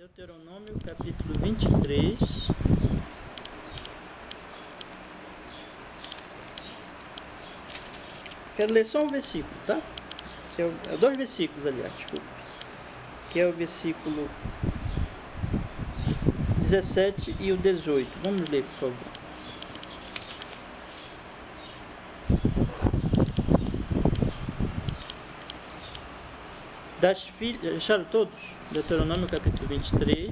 Deuteronômio capítulo 23. Quero ler só um versículo, tá? Que é dois versículos, aliás, desculpa. Que é o versículo 17 e o 18. Vamos ler, por favor. Das filhas, acharam todos? Deuteronômio capítulo 23,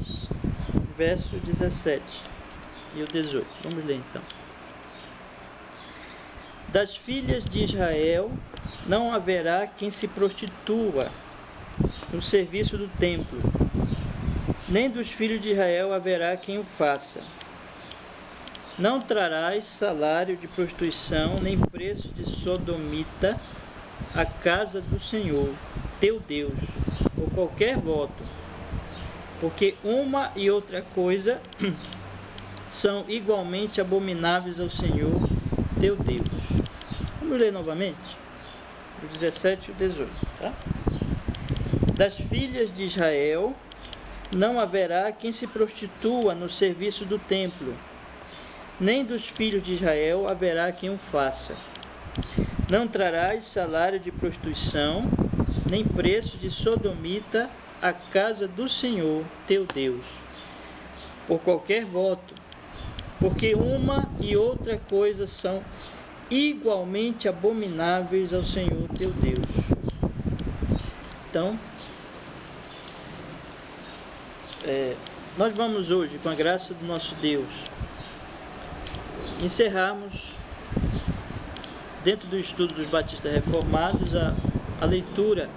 verso 17 e o 18. Vamos ler então. Das filhas de Israel não haverá quem se prostitua no serviço do templo, nem dos filhos de Israel haverá quem o faça. Não trarás salário de prostituição, nem preço de sodomita à casa do Senhor, teu Deus, ou qualquer voto, porque uma e outra coisa são igualmente abomináveis ao Senhor, teu Deus. Vamos ler novamente o 17 e o 18, tá? Das filhas de Israel não haverá quem se prostitua no serviço do templo, nem dos filhos de Israel haverá quem o faça. Não trarás salário de prostituição, nem preço de sodomita à casa do Senhor, teu Deus, por qualquer voto, porque uma e outra coisa são igualmente abomináveis ao Senhor, teu Deus. Então, nós vamos hoje, com a graça do nosso Deus, encerrarmos, dentro do estudo dos Batistas Reformados, a leitura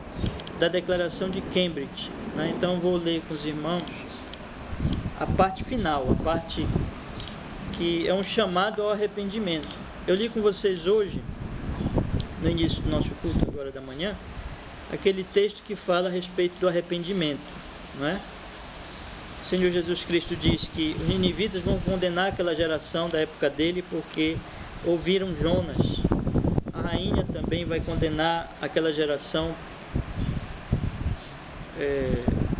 da Declaração de Cambridge, né? Então vou ler com os irmãos a parte final, a parte que é um chamado ao arrependimento. Eu li com vocês hoje, no início do nosso culto agora da manhã, aquele texto que fala a respeito do arrependimento, não é? O Senhor Jesus Cristo diz que os ninivitas vão condenar aquela geração da época dele porque ouviram Jonas. A rainha também vai condenar aquela geração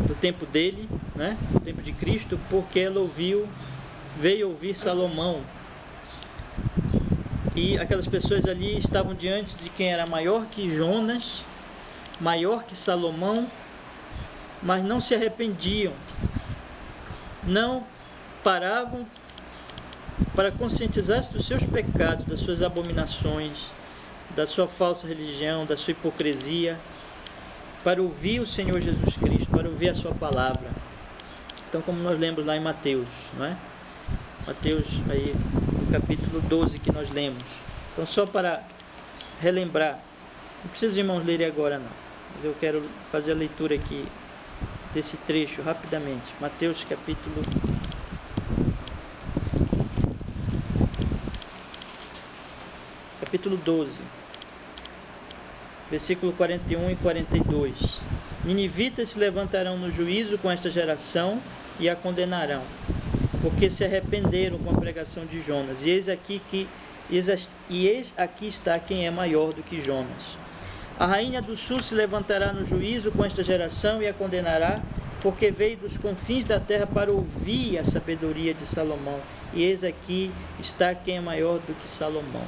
do tempo dele, né? Do tempo de Cristo, porque ela veio ouvir Salomão. E aquelas pessoas ali estavam diante de quem era maior que Jonas, maior que Salomão, mas não se arrependiam, não paravam para conscientizar-se dos seus pecados, das suas abominações, da sua falsa religião, da sua hipocrisia, para ouvir o Senhor Jesus Cristo, para ouvir a sua palavra. Então, como nós lemos lá em Mateus, não é? Mateus, aí, no capítulo 12 que nós lemos. Então, só para relembrar, não precisa os irmãos lerem agora não, mas eu quero fazer a leitura aqui desse trecho rapidamente. Mateus capítulo 12, versículo 41 e 42. Ninivitas se levantarão no juízo com esta geração e a condenarão, porque se arrependeram com a pregação de Jonas. E eis aqui está quem é maior do que Jonas. A rainha do sul se levantará no juízo com esta geração e a condenará, porque veio dos confins da terra para ouvir a sabedoria de Salomão. E eis aqui está quem é maior do que Salomão.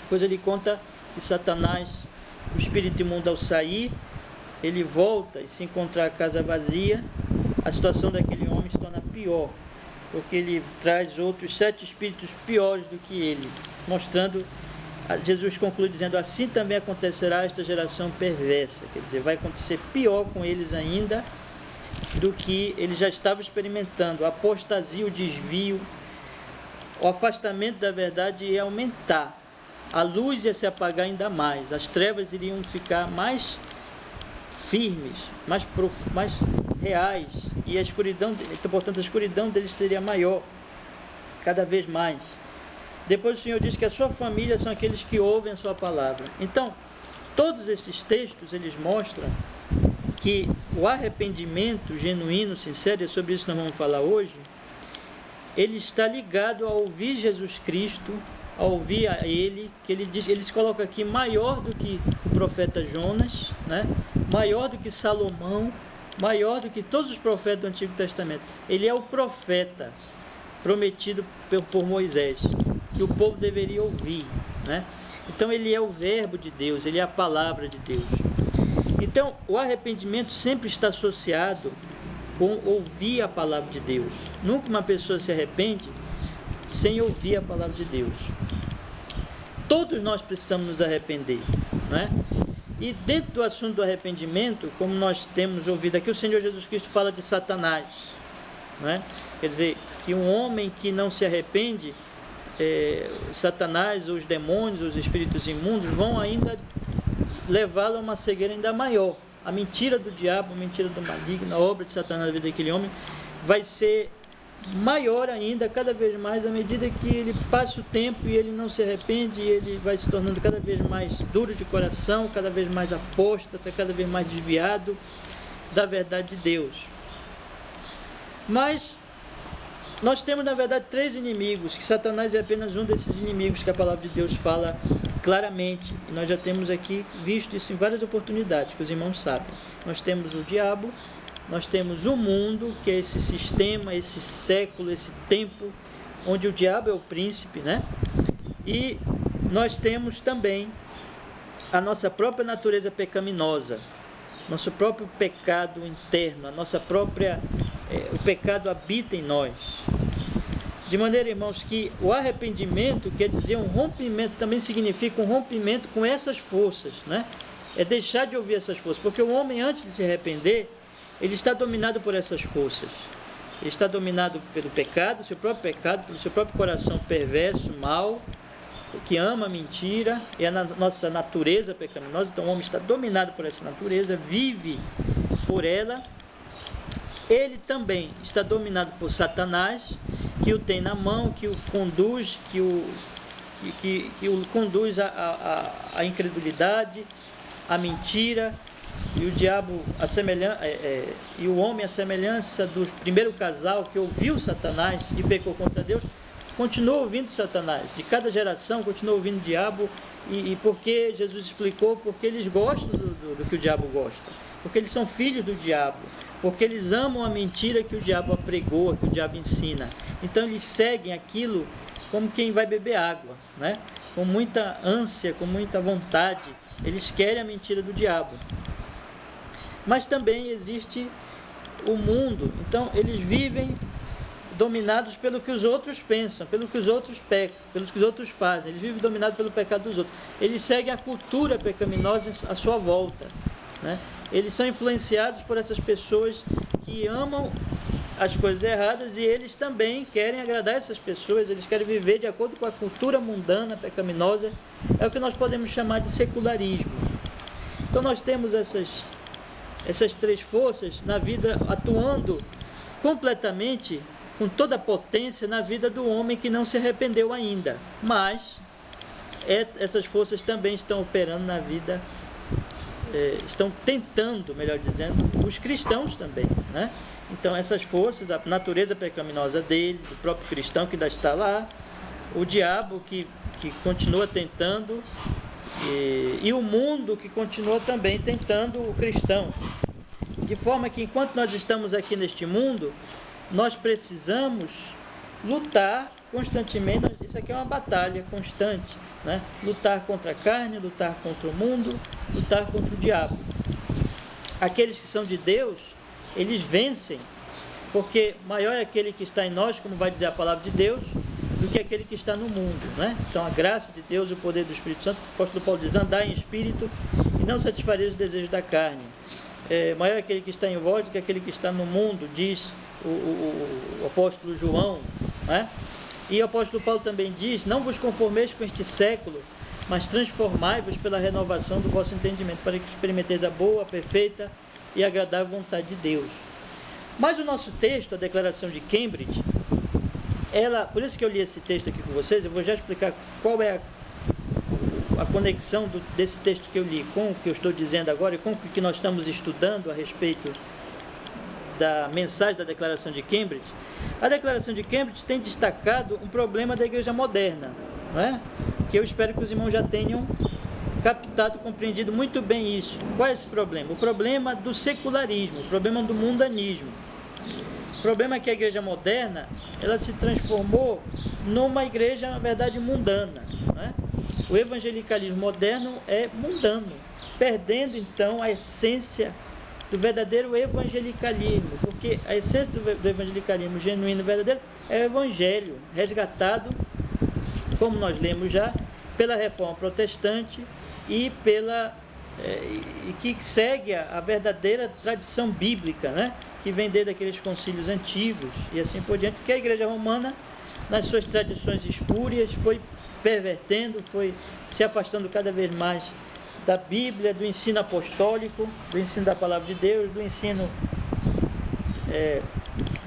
Depois ele conta que Satanás, o espírito imundo, ao sair, ele volta e se encontrar a casa vazia, a situação daquele homem se torna pior, porque ele traz outros 7 espíritos piores do que ele, mostrando, Jesus conclui dizendo, assim também acontecerá a esta geração perversa, quer dizer, vai acontecer pior com eles ainda do que ele já estava experimentando. A apostasia, o desvio, o afastamento da verdade ia aumentar. A luz ia se apagar ainda mais, as trevas iriam ficar mais firmes, mais reais, e a escuridão, portanto, a escuridão deles seria maior, cada vez mais. Depois o Senhor diz que a sua família são aqueles que ouvem a sua palavra. Então, todos esses textos, eles mostram que o arrependimento genuíno, sincero, e sobre isso nós vamos falar hoje, ele está ligado a ouvir Jesus Cristo, a ouvir a ele, que ele se coloca aqui maior do que o profeta Jonas, né? Maior do que Salomão, maior do que todos os profetas do Antigo Testamento. Ele é o profeta prometido por Moisés, que o povo deveria ouvir, né? Então ele é o verbo de Deus, ele é a palavra de Deus. Então o arrependimento sempre está associado com ouvir a palavra de Deus. Nunca uma pessoa se arrepende sem ouvir a palavra de Deus. Todos nós precisamos nos arrepender, né? E dentro do assunto do arrependimento, como nós temos ouvido aqui, o Senhor Jesus Cristo fala de Satanás, né? Quer dizer, que um homem que não se arrepende, Satanás, os demônios, os espíritos imundos vão ainda levá-lo a uma cegueira ainda maior. A mentira do diabo, a mentira do maligno, a obra de Satanás na vida daquele homem vai ser maior ainda, cada vez mais, à medida que ele passa o tempo e ele não se arrepende, ele vai se tornando cada vez mais duro de coração, cada vez mais apóstata, cada vez mais desviado da verdade de Deus. Mas nós temos, na verdade, 3 inimigos, que Satanás é apenas um desses inimigos que a palavra de Deus fala claramente. E nós já temos aqui visto isso em várias oportunidades, que os irmãos sabem. Nós temos o diabo, nós temos o mundo, que é esse sistema, esse século, esse tempo, onde o diabo é o príncipe, né? E nós temos também a nossa própria natureza pecaminosa, nosso próprio pecado interno, a nossa própria... o pecado habita em nós. De maneira, irmãos, que o arrependimento quer dizer um rompimento, também significa um rompimento com essas forças, né? É deixar de ouvir essas forças, porque o homem, antes de se arrepender, ele está dominado por essas forças. Ele está dominado pelo pecado, seu próprio pecado, pelo seu próprio coração perverso, mau, que ama a mentira, é a nossa natureza pecaminosa. Então o homem está dominado por essa natureza, vive por ela. Ele também está dominado por Satanás, que o tem na mão, que o conduz, que o conduz à incredulidade, à mentira. E o diabo, e o homem, a semelhança do primeiro casal que ouviu Satanás e pecou contra Deus, continua ouvindo Satanás. De cada geração continua ouvindo o diabo. E porque Jesus explicou, porque eles gostam do que o diabo gosta, porque eles são filhos do diabo, porque eles amam a mentira que o diabo apregoa, que o diabo ensina. Então eles seguem aquilo como quem vai beber água, né? Com muita ânsia, com muita vontade. Eles querem a mentira do diabo. Mas também existe o mundo. Então eles vivem dominados pelo que os outros pensam, pelo que os outros pecam, pelo que os outros fazem. Eles vivem dominados pelo pecado dos outros. Eles seguem a cultura pecaminosa à sua volta, né? Eles são influenciados por essas pessoas que amam as coisas erradas, e eles também querem agradar essas pessoas. Eles querem viver de acordo com a cultura mundana, pecaminosa. É o que nós podemos chamar de secularismo. Então nós temos essas 3 forças na vida, atuando completamente, com toda a potência, na vida do homem que não se arrependeu ainda. Mas essas forças também estão operando na vida, estão tentando, melhor dizendo, os cristãos também, né? Então essas forças, a natureza pecaminosa dele, do próprio cristão que ainda está lá, o diabo que continua tentando, e o mundo que continua também tentando o cristão. De forma que enquanto nós estamos aqui neste mundo, nós precisamos lutar constantemente. Isso aqui é uma batalha constante, né? Lutar contra a carne, lutar contra o mundo, lutar contra o diabo. Aqueles que são de Deus, eles vencem, porque maior é aquele que está em nós, como vai dizer a palavra de Deus, do que aquele que está no mundo, né? Então a graça de Deus, o poder do Espírito Santo, o apóstolo Paulo diz: andai em espírito e não satisfareis os desejos da carne. Maior é aquele que está em vós do que aquele que está no mundo, diz o apóstolo João, né? E o apóstolo Paulo também diz: não vos conformeis com este século, mas transformai-vos pela renovação do vosso entendimento, para que experimenteis a boa, perfeita e agradável vontade de Deus. Mas o nosso texto, a declaração de Cambridge, por isso que eu li esse texto aqui com vocês. Eu vou já explicar qual é a conexão desse texto que eu li com o que eu estou dizendo agora e com o que nós estamos estudando a respeito da mensagem da declaração de Cambridge. A declaração de Cambridge tem destacado um problema da igreja moderna, não é? Que eu espero que os irmãos já tenham captado, compreendido muito bem isso. Qual é esse problema? O problema do secularismo, o problema do mundanismo. O problema é que a igreja moderna, ela se transformou numa igreja, na verdade, mundana, né? O evangelicalismo moderno é mundano, perdendo então a essência do verdadeiro evangelicalismo, porque a essência do evangelicalismo genuíno e verdadeiro é o evangelho, resgatado, como nós lemos já, pela reforma protestante e que segue a verdadeira tradição bíblica, né? Que vem desde aqueles concílios antigos e assim por diante, que a igreja romana, nas suas tradições espúrias, foi pervertendo, foi se afastando cada vez mais da Bíblia, do ensino apostólico, do ensino da palavra de Deus, do ensino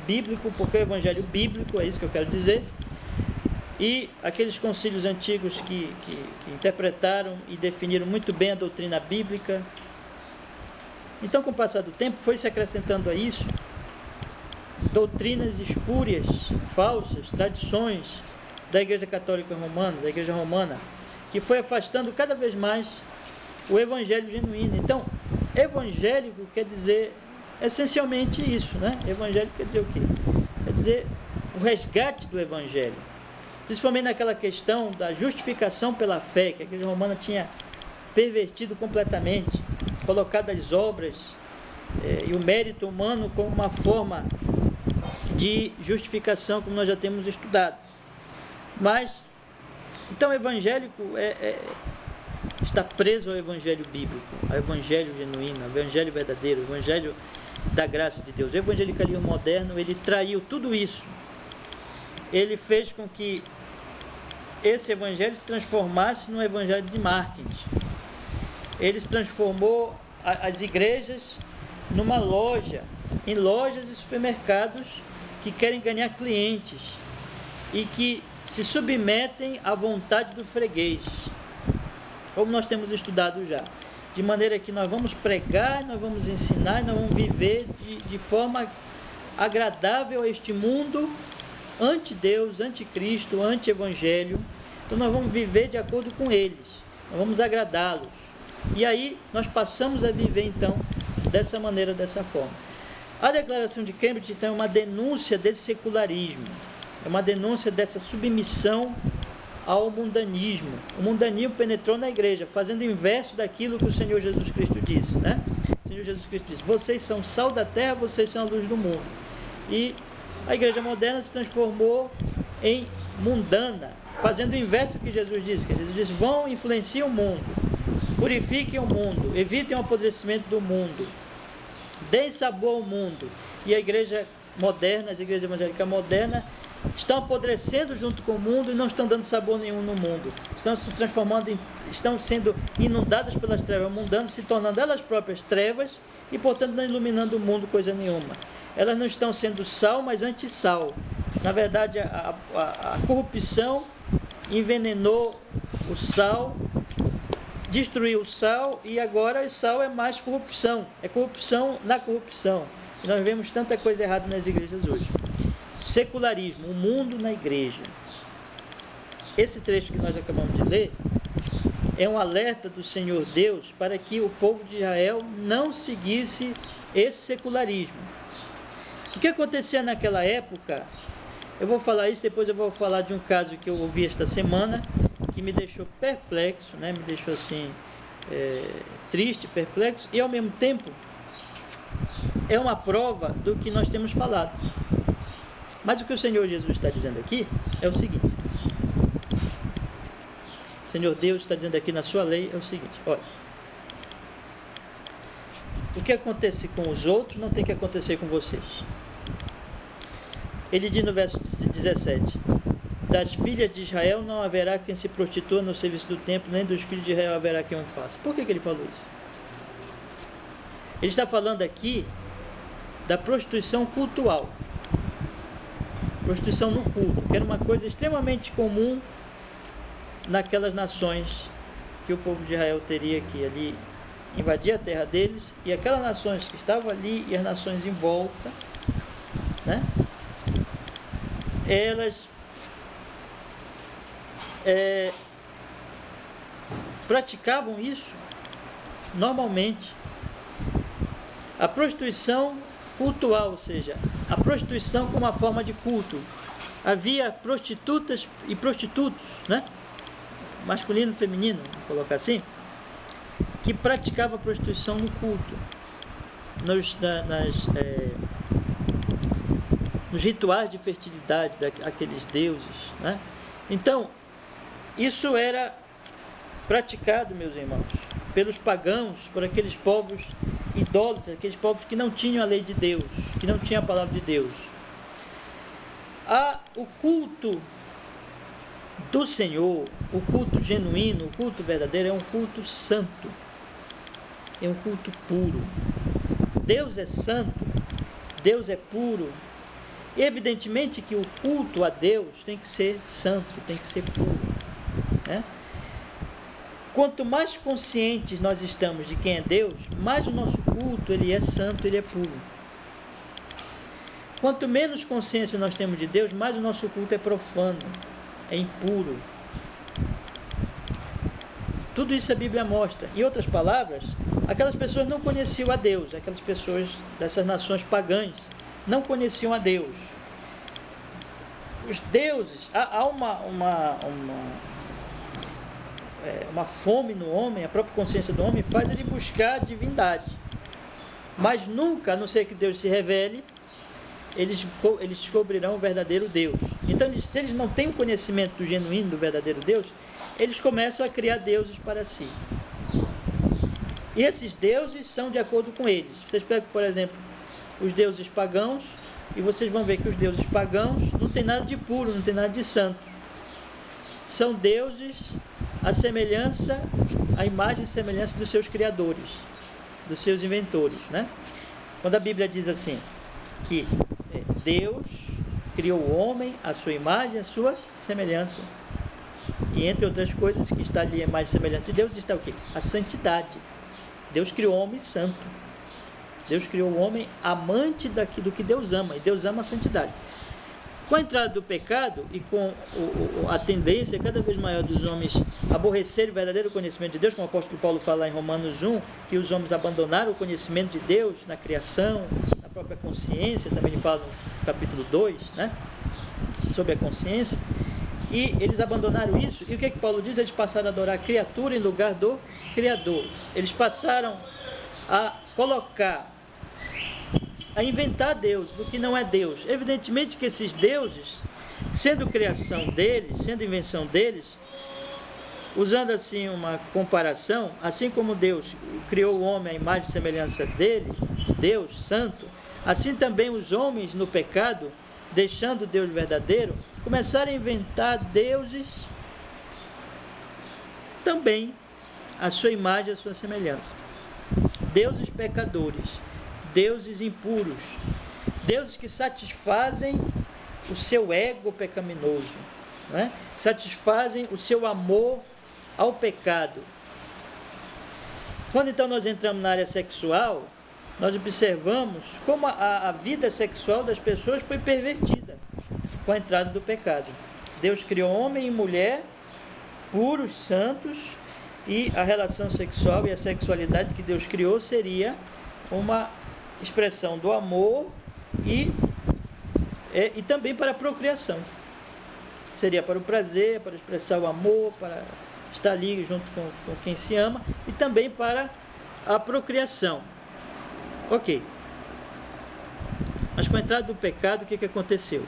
bíblico, porque o evangelho bíblico, é isso que eu quero dizer. E aqueles concílios antigos que interpretaram e definiram muito bem a doutrina bíblica. Então, com o passar do tempo, foi se acrescentando a isso doutrinas espúrias, falsas, tradições da Igreja Católica Romana, da Igreja Romana, que foi afastando cada vez mais o Evangelho genuíno. Então, evangélico quer dizer essencialmente isso, né? Evangélico quer dizer o quê? Quer dizer o resgate do Evangelho, principalmente naquela questão da justificação pela fé, que a Igreja Romana tinha pervertido completamente, colocado as obras e o mérito humano como uma forma de justificação, como nós já temos estudado. Mas, então, o evangélico está preso ao evangelho bíblico, ao evangelho genuíno, ao evangelho verdadeiro, ao evangelho da graça de Deus. O evangelicalismo moderno, ele traiu tudo isso. Ele fez com que esse evangelho se transformasse num evangelho de marketing. Ele se transformou as igrejas numa loja, em lojas e supermercados que querem ganhar clientes e que se submetem à vontade do freguês, como nós temos estudado já, de maneira que nós vamos pregar, nós vamos ensinar, nós vamos viver de forma agradável a este mundo anti-Deus, anti-Cristo, anti-Evangelho. Então nós vamos viver de acordo com eles, nós vamos agradá-los. E aí nós passamos a viver então dessa maneira, dessa forma. A declaração de Cambridge então é uma denúncia desse secularismo, é uma denúncia dessa submissão ao mundanismo. O mundanismo penetrou na igreja, fazendo o inverso daquilo que o Senhor Jesus Cristo disse, né? O Senhor Jesus Cristo disse: vocês são sal da terra, vocês são a luz do mundo. E a igreja moderna se transformou em mundana, fazendo o inverso do que Jesus disse. Que Jesus disse: vão, influenciem o mundo, purifiquem o mundo, evitem o apodrecimento do mundo, deem sabor ao mundo. E a igreja moderna, as igrejas evangélicas modernas, estão apodrecendo junto com o mundo e não estão dando sabor nenhum no mundo. Estão se transformando, estão sendo inundadas pelas trevas mundanas, se tornando elas próprias trevas e, portanto, não iluminando o mundo coisa nenhuma. Elas não estão sendo sal, mas anti-sal. Na verdade, a corrupção envenenou o sal, destruiu o sal, e agora o sal é mais corrupção. É corrupção na corrupção. E nós vemos tanta coisa errada nas igrejas hoje. Secularismo, o mundo na igreja. Esse trecho que nós acabamos de ler é um alerta do Senhor Deus para que o povo de Israel não seguisse esse secularismo. O que acontecia naquela época? Eu vou falar isso, depois eu vou falar de um caso que eu ouvi esta semana, que me deixou perplexo, né? Me deixou assim, triste, perplexo, e ao mesmo tempo é uma prova do que nós temos falado. Mas o que o Senhor Jesus está dizendo aqui é o seguinte: o Senhor Deus está dizendo aqui na sua lei é o seguinte: olha, o que acontece com os outros não tem que acontecer com vocês. Ele diz no verso 17: das filhas de Israel não haverá quem se prostitua no serviço do templo, nem dos filhos de Israel haverá quem o faça. Por que ele falou isso? Ele está falando aqui da prostituição cultual, prostituição no culto, que era uma coisa extremamente comum naquelas nações que o povo de Israel teria que ali invadir a terra deles, e aquelas nações que estavam ali e as nações em volta, né, elas praticavam isso normalmente. A prostituição cultual, ou seja, a prostituição como uma forma de culto. Havia prostitutas e prostitutos, né? Masculino e feminino, vou colocar assim, que praticava a prostituição no culto, nos rituais de fertilidade daqueles deuses, né? Então, isso era praticado, meus irmãos, pelos pagãos, por aqueles povos idólatras, aqueles povos que não tinham a lei de Deus, que não tinham a palavra de Deus. O culto do Senhor, o culto genuíno, o culto verdadeiro, é um culto santo, é um culto puro. Deus é santo, Deus é puro, e evidentemente que o culto a Deus tem que ser santo, tem que ser puro, né? Quanto mais conscientes nós estamos de quem é Deus, mais o nosso culto ele é santo, ele é puro. Quanto menos consciência nós temos de Deus, mais o nosso culto é profano, é impuro. Tudo isso a Bíblia mostra. Em outras palavras, aquelas pessoas não conheciam a Deus, aquelas pessoas dessas nações pagãs não conheciam a Deus. Os deuses, há uma fome no homem, a própria consciência do homem faz ele buscar a divindade. Mas nunca, a não ser que Deus se revele, eles descobrirão o verdadeiro Deus. Então, se eles não têm o conhecimento do genuíno, do verdadeiro Deus, eles começam a criar deuses para si. E esses deuses são de acordo com eles. Vocês pegam, por exemplo, os deuses pagãos, e vocês vão ver que os deuses pagãos não tem nada de puro, não tem nada de santo. São deuses à imagem e semelhança dos seus criadores, dos seus inventores, né? Quando a Bíblia diz assim, que Deus criou o homem à sua imagem, à sua semelhança. E entre outras coisas que está ali a imagem e semelhança de Deus está o quê? A santidade. Deus criou o homem santo. Deus criou o homem amante do que Deus ama. E Deus ama a santidade. Com a entrada do pecado e com a tendência cada vez maior dos homens aborrecerem o verdadeiro conhecimento de Deus, como o apóstolo Paulo fala em Romanos 1, que os homens abandonaram o conhecimento de Deus na criação, na própria consciência, também ele fala no capítulo 2, né? Sobre a consciência, e eles abandonaram isso, e o que Paulo diz? Eles passaram a adorar a criatura em lugar do Criador. Eles passaram a inventar Deus do que não é Deus. Evidentemente que esses deuses, sendo criação deles, sendo invenção deles, usando assim uma comparação, assim como Deus criou o homem à imagem e semelhança dele, Deus santo, assim também os homens no pecado, deixando o Deus verdadeiro, começaram a inventar deuses também à sua imagem e à sua semelhança. Deuses pecadores, deuses impuros, deuses que satisfazem o seu ego pecaminoso, né? Satisfazem o seu amor ao pecado. Quando então nós entramos na área sexual, nós observamos como a vida sexual das pessoas foi pervertida com a entrada do pecado. Deus criou homem e mulher puros, santos, e a relação sexual e a sexualidade que Deus criou seria uma expressão do amor e também para a procriação. Seria para o prazer, para expressar o amor, para estar ali junto com quem se ama, e também para a procriação. Ok. Mas com a entrada do pecado, o que aconteceu?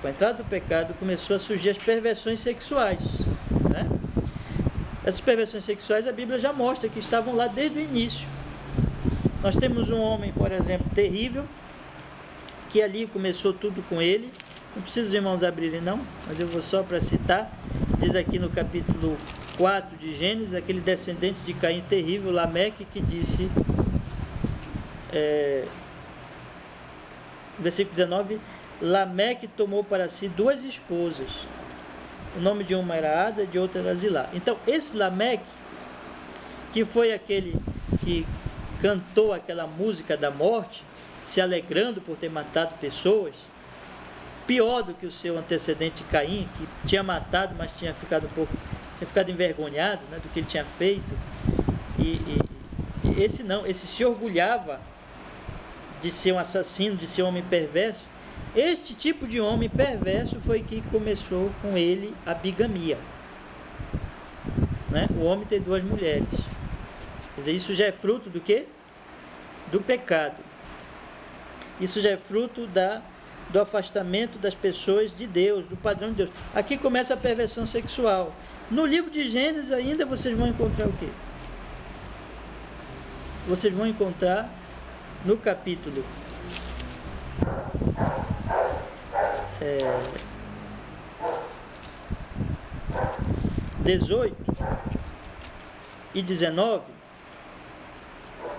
Com a entrada do pecado começou a surgir as perversões sexuais, né? Essas perversões sexuais a Bíblia já mostra que estavam lá desde o início. Nós temos um homem, por exemplo, terrível, que ali começou tudo com ele. Não precisa os irmãos abrirem não, mas eu vou só para citar. Diz aqui no capítulo 4 de Gênesis, aquele descendente de Caim terrível, Lameque, que disse, versículo 19, Lameque tomou para si 2 esposas. O nome de uma era Ada, de outra era Zilá. Então, esse Lameque, que foi aquele que cantou aquela música da morte, se alegrando por ter matado pessoas, pior do que o seu antecedente Caim, que tinha matado, mas tinha ficado um pouco tinha ficado envergonhado, né, do que ele tinha feito. E esse não, esse se orgulhava de ser um assassino, de ser um homem perverso. Este tipo de homem perverso foi que começou com ele a bigamia, né? O homem tem 2 mulheres. Quer dizer, isso já é fruto do quê? Do pecado. Isso já é fruto do afastamento das pessoas de Deus, do padrão de Deus. Aqui começa a perversão sexual. No livro de Gênesis ainda vocês vão encontrar o quê? Vocês vão encontrar no capítulo 18 e 19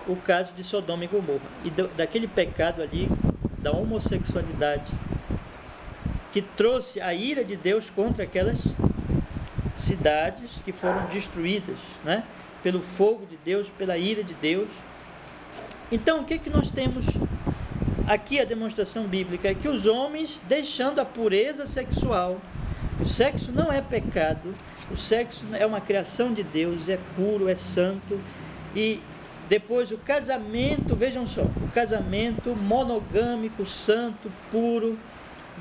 o caso de Sodoma e Gomorra e daquele pecado ali da homossexualidade que trouxe a ira de Deus contra aquelas cidades que foram destruídas, né? Pelo fogo de Deus, pela ira de Deus. Então o que nós temos aqui? A demonstração bíblica é que os homens, deixando a pureza sexual, o sexo não é pecado, o sexo é uma criação de Deus, é puro, é santo. E depois o casamento, vejam só, o casamento monogâmico, santo, puro,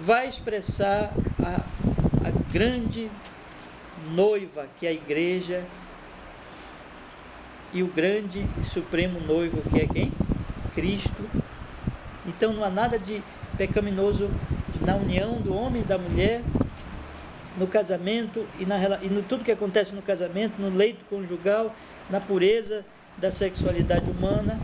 vai expressar a grande noiva que é a igreja, e o grande e supremo noivo que é quem? Cristo. Então não há nada de pecaminoso na união do homem e da mulher, no casamento e no tudo que acontece no casamento, no leito conjugal, na pureza da sexualidade humana.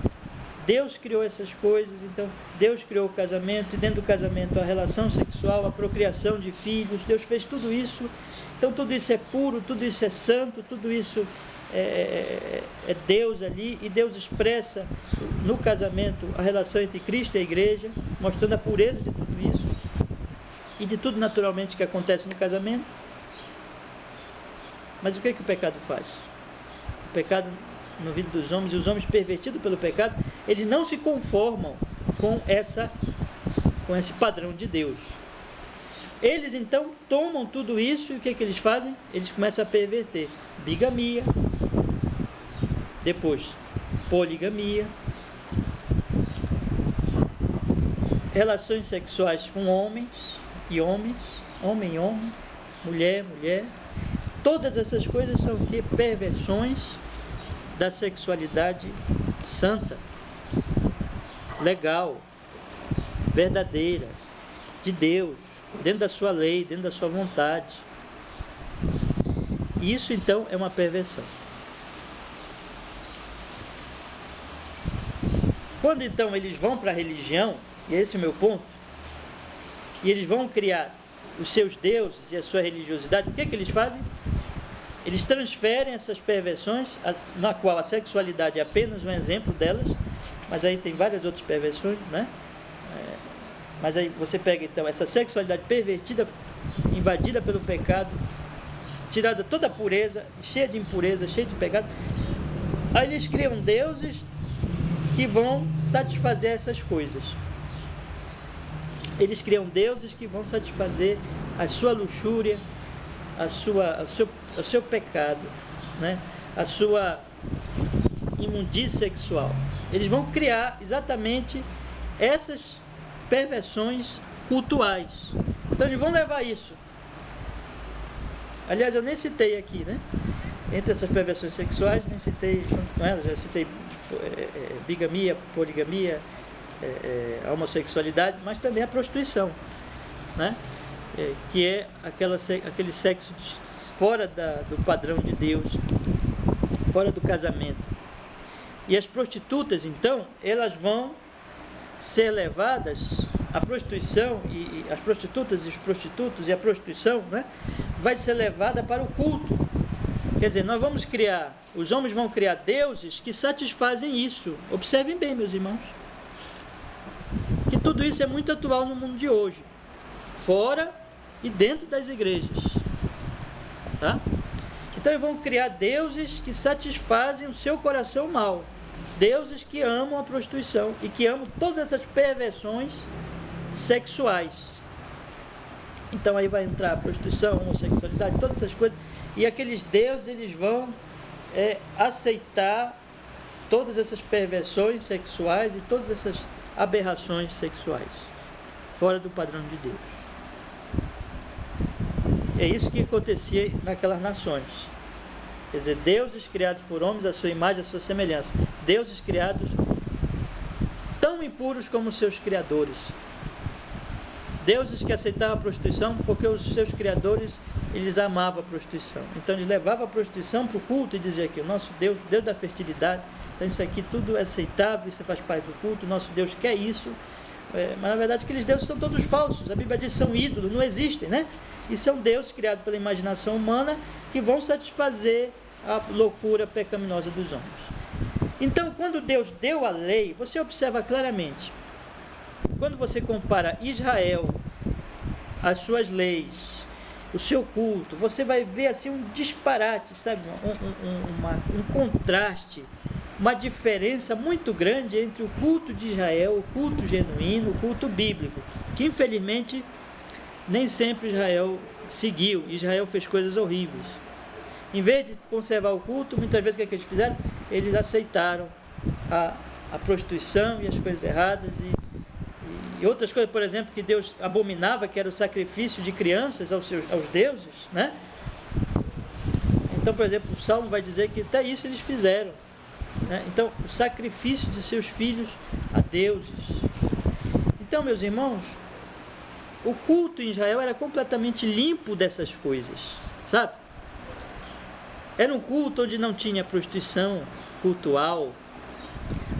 Deus criou essas coisas, então Deus criou o casamento, e dentro do casamento a relação sexual, a procriação de filhos. Deus fez tudo isso. Então tudo isso é puro, tudo isso é santo, tudo isso é Deus ali, e Deus expressa no casamento a relação entre Cristo e a igreja, mostrando a pureza de tudo isso e de tudo naturalmente que acontece no casamento. Mas o que o pecado faz? O pecado no vida dos homens, e os homens pervertidos pelo pecado, eles não se conformam com esse padrão de Deus. Eles então tomam tudo isso, e o que eles fazem? Eles começam a perverter. Bigamia, depois poligamia, relações sexuais com homens e homens, homem e homem, mulher, mulher. Todas essas coisas são que perversões da sexualidade santa, legal, verdadeira, de Deus, dentro da sua lei, dentro da sua vontade. E isso então é uma perversão. Quando então eles vão para a religião, e esse é o meu ponto, e eles vão criar os seus deuses e a sua religiosidade, o que eles fazem? Eles transferem essas perversões, na qual a sexualidade é apenas um exemplo delas, mas aí tem várias outras perversões, né? Mas aí você pega então essa sexualidade pervertida, invadida pelo pecado, tirada toda a pureza, cheia de impureza, cheia de pecado. Aí eles criam deuses que vão satisfazer essas coisas. Eles criam deuses que vão satisfazer a sua luxúria, o seu pecado, né? A sua imundície sexual. Eles vão criar exatamente essas perversões cultuais. Então eles vão levar isso. Aliás, eu nem citei aqui, né? Entre essas perversões sexuais, nem citei junto com elas, já citei bigamia, poligamia, a homossexualidade, mas também a prostituição, né? Que é aquele sexo fora do padrão de Deus, fora do casamento. E as prostitutas, então, elas vão ser levadas, a prostituição, e as prostitutas e os prostitutos, e a prostituição, né, vai ser levada para o culto. Quer dizer, nós vamos criar, os homens vão criar deuses que satisfazem isso. Observem bem, meus irmãos, que tudo isso é muito atual no mundo de hoje, fora e dentro das igrejas, tá? Então eles vão criar deuses que satisfazem o seu coração mau, deuses que amam a prostituição e que amam todas essas perversões sexuais. Então aí vai entrar a prostituição, a homossexualidade, todas essas coisas. E aqueles deuses, eles vão aceitar todas essas perversões sexuais e todas essas aberrações sexuais, fora do padrão de Deus. É isso que acontecia naquelas nações. Quer dizer, deuses criados por homens, à sua imagem, à sua semelhança. Deuses criados tão impuros como seus criadores. Deuses que aceitavam a prostituição porque os seus criadores, eles amavam a prostituição. Então eles levavam a prostituição para o culto e diziam que o nosso Deus, Deus da fertilidade, então isso aqui tudo é aceitável, isso faz parte do culto, o nosso Deus quer isso. Mas na verdade aqueles deuses são todos falsos. A Bíblia diz que são ídolos, não existem, né? E são deuses criados pela imaginação humana que vão satisfazer a loucura pecaminosa dos homens. Então, quando Deus deu a lei, você observa claramente, quando você compara Israel, as suas leis, o seu culto, você vai ver assim um disparate, sabe? Um contraste, uma diferença muito grande entre o culto de Israel, o culto genuíno, o culto bíblico, que infelizmente nem sempre Israel seguiu. Israel fez coisas horríveis. Em vez de conservar o culto, muitas vezes o que eles fizeram? Eles aceitaram a prostituição e as coisas erradas e outras coisas, por exemplo, que Deus abominava, que era o sacrifício de crianças aos deuses, né? Então, por exemplo, o Salmo vai dizer que até isso eles fizeram, né? Então, o sacrifício de seus filhos a deuses. Então, meus irmãos, o culto em Israel era completamente limpo dessas coisas, sabe? Era um culto onde não tinha prostituição cultual,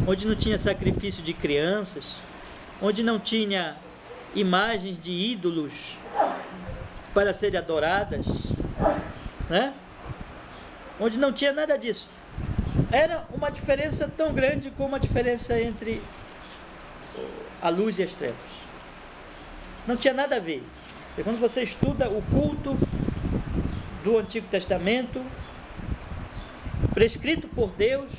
onde não tinha sacrifício de crianças, onde não tinha imagens de ídolos para serem adoradas, né? Onde não tinha nada disso. Era uma diferença tão grande como a diferença entre a luz e as trevas. Não tinha nada a ver. E quando você estuda o culto do Antigo Testamento, prescrito por Deus,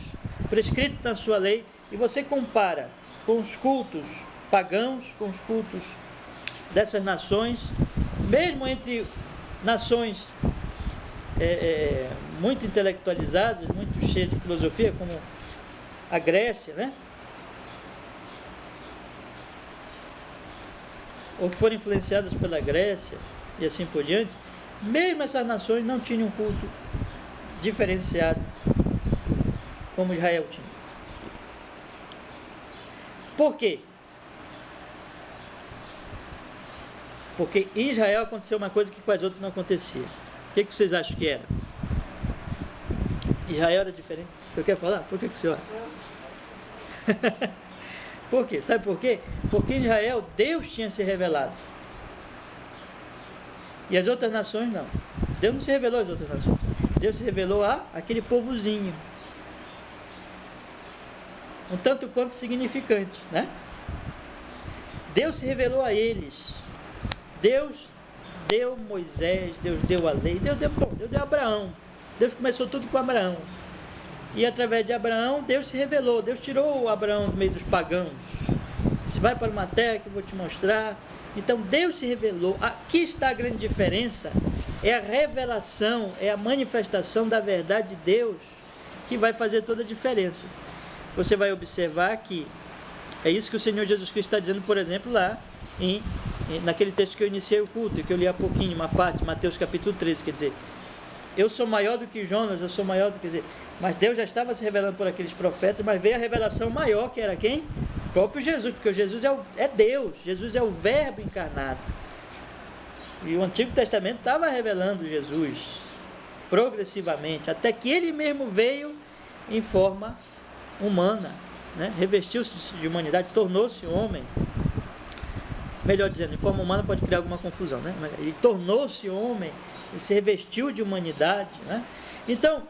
prescrito na sua lei, e você compara com os cultos pagãos, com os cultos dessas nações, mesmo entre nações muito intelectualizadas, muito cheias de filosofia, como a Grécia, né? Ou que foram influenciadas pela Grécia e assim por diante, mesmo essas nações não tinham um culto diferenciado como Israel tinha. Por quê? Porque em Israel aconteceu uma coisa que com as outras não acontecia. O que vocês acham que era? Israel era diferente. Você quer falar? Por que você acha? Por quê? Sabe por quê? Porque em Israel Deus tinha se revelado. E as outras nações não. Deus não se revelou às outras nações. Deus se revelou a aquele povozinho. Um tanto quanto significante, né? Deus se revelou a eles. Deus deu Moisés, Deus deu a lei, Deus deu a Abraão. Deus começou tudo com Abraão. E através de Abraão, Deus se revelou. Deus tirou o Abraão do meio dos pagãos. Você vai para uma terra que eu vou te mostrar. Então Deus se revelou. Aqui está a grande diferença. É a revelação, é a manifestação da verdade de Deus que vai fazer toda a diferença. Você vai observar que é isso que o Senhor Jesus Cristo está dizendo, por exemplo, lá naquele texto que eu iniciei o culto, que eu li há pouquinho, uma parte, Mateus capítulo 13, quer dizer, eu sou maior do que Jonas, eu sou maior do que... Quer dizer, mas Deus já estava se revelando por aqueles profetas, mas veio a revelação maior, que era quem? O próprio Jesus, porque o Jesus é Deus, Jesus é o Verbo encarnado. E o Antigo Testamento estava revelando Jesus progressivamente, até que ele mesmo veio em forma humana, né? Revestiu-se de humanidade, tornou-se homem. Melhor dizendo, em forma humana pode criar alguma confusão, né? Mas ele tornou-se homem, ele se revestiu de humanidade, né? Então,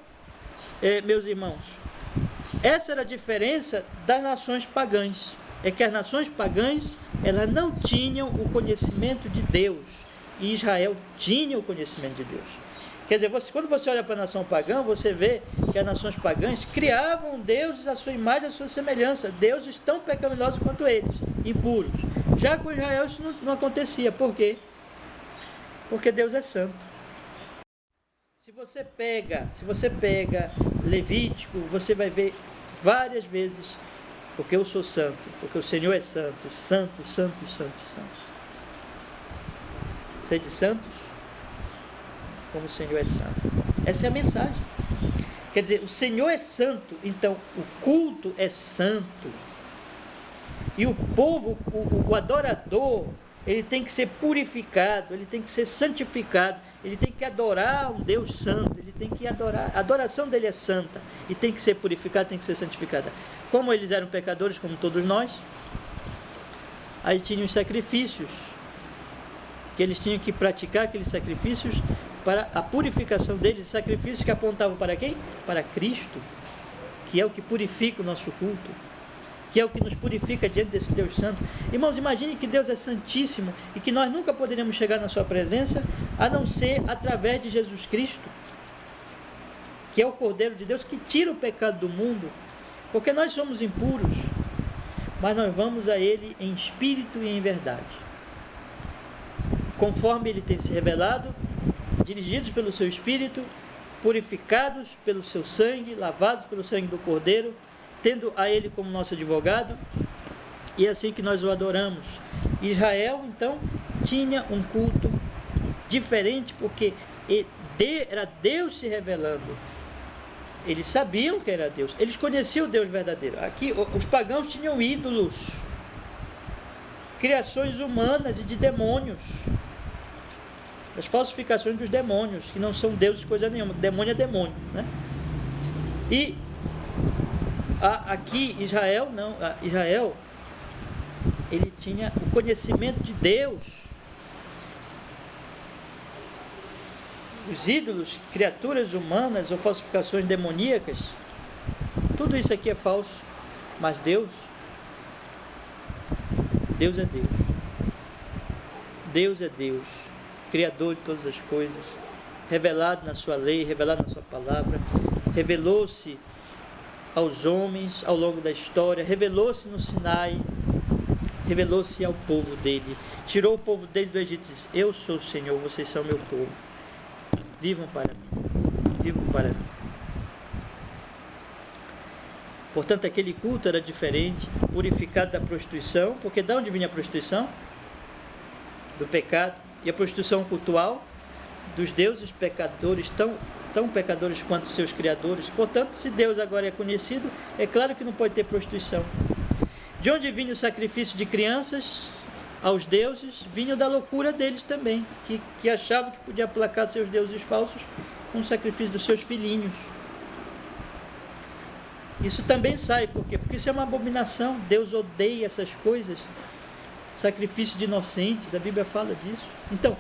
meus irmãos, essa era a diferença das nações pagãs. É que as nações pagãs, elas não tinham o conhecimento de Deus, e Israel tinha o conhecimento de Deus. Quer dizer, quando você olha para a nação pagã, você vê que as nações pagãs criavam deuses à sua imagem, à sua semelhança, deuses tão pecaminosos quanto eles, impuros. Já com Israel isso não acontecia. Por quê? Porque Deus é santo. Se você pega Levítico, você vai ver várias vezes, porque eu sou santo, porque o Senhor é santo, santo, santo, santo, santo. Sede santos, como o Senhor é santo. Essa é a mensagem. Quer dizer, o Senhor é santo, então o culto é santo. E o povo, o adorador, ele tem que ser purificado, ele tem que ser santificado, ele tem que adorar um Deus santo, ele tem que adorar, a adoração dele é santa, e tem que ser purificada, tem que ser santificada. Como eles eram pecadores, como todos nós, aí tinham os sacrifícios, que eles tinham que praticar aqueles sacrifícios para a purificação deles, sacrifícios que apontavam para quem? Para Cristo, que é o que purifica o nosso culto, que é o que nos purifica diante desse Deus santo. Irmãos, imagine que Deus é santíssimo e que nós nunca poderíamos chegar na sua presença a não ser através de Jesus Cristo, que é o Cordeiro de Deus que tira o pecado do mundo, porque nós somos impuros, mas nós vamos a Ele em espírito e em verdade, conforme Ele tem se revelado, dirigidos pelo seu Espírito, purificados pelo seu sangue, lavados pelo sangue do Cordeiro, tendo a Ele como nosso advogado, e é assim que nós o adoramos. Israel, então, tinha um culto diferente, porque era Deus se revelando. Eles sabiam que era Deus, eles conheciam o Deus verdadeiro. Aqui, os pagãos tinham ídolos, criações humanas e de demônios, as falsificações dos demônios, que não são deuses coisa nenhuma, demônio é demônio, né? E aqui Israel não, Israel, ele tinha o conhecimento de Deus. Os ídolos, criaturas humanas ou falsificações demoníacas, tudo isso aqui é falso, mas Deus é Deus. Deus é Deus, Criador de todas as coisas, revelado na sua lei, revelado na sua palavra, revelou-se aos homens ao longo da história, revelou-se no Sinai, revelou-se ao povo dele, tirou o povo dele do Egito e disse: eu sou o Senhor, vocês são meu povo, vivam para mim, vivam para mim. Portanto, aquele culto era diferente, purificado da prostituição, porque de onde vinha a prostituição? Do pecado. E a prostituição cultual dos deuses pecadores, tão pecadores quanto seus criadores. Portanto, se Deus agora é conhecido, é claro que não pode ter prostituição. De onde vinha o sacrifício de crianças aos deuses? Vinha da loucura deles também, que achavam que podia aplacar seus deuses falsos com o sacrifício dos seus filhinhos. Isso também sai, por quê? Porque isso é uma abominação. Deus odeia essas coisas. Sacrifício de inocentes, a Bíblia fala disso. Então,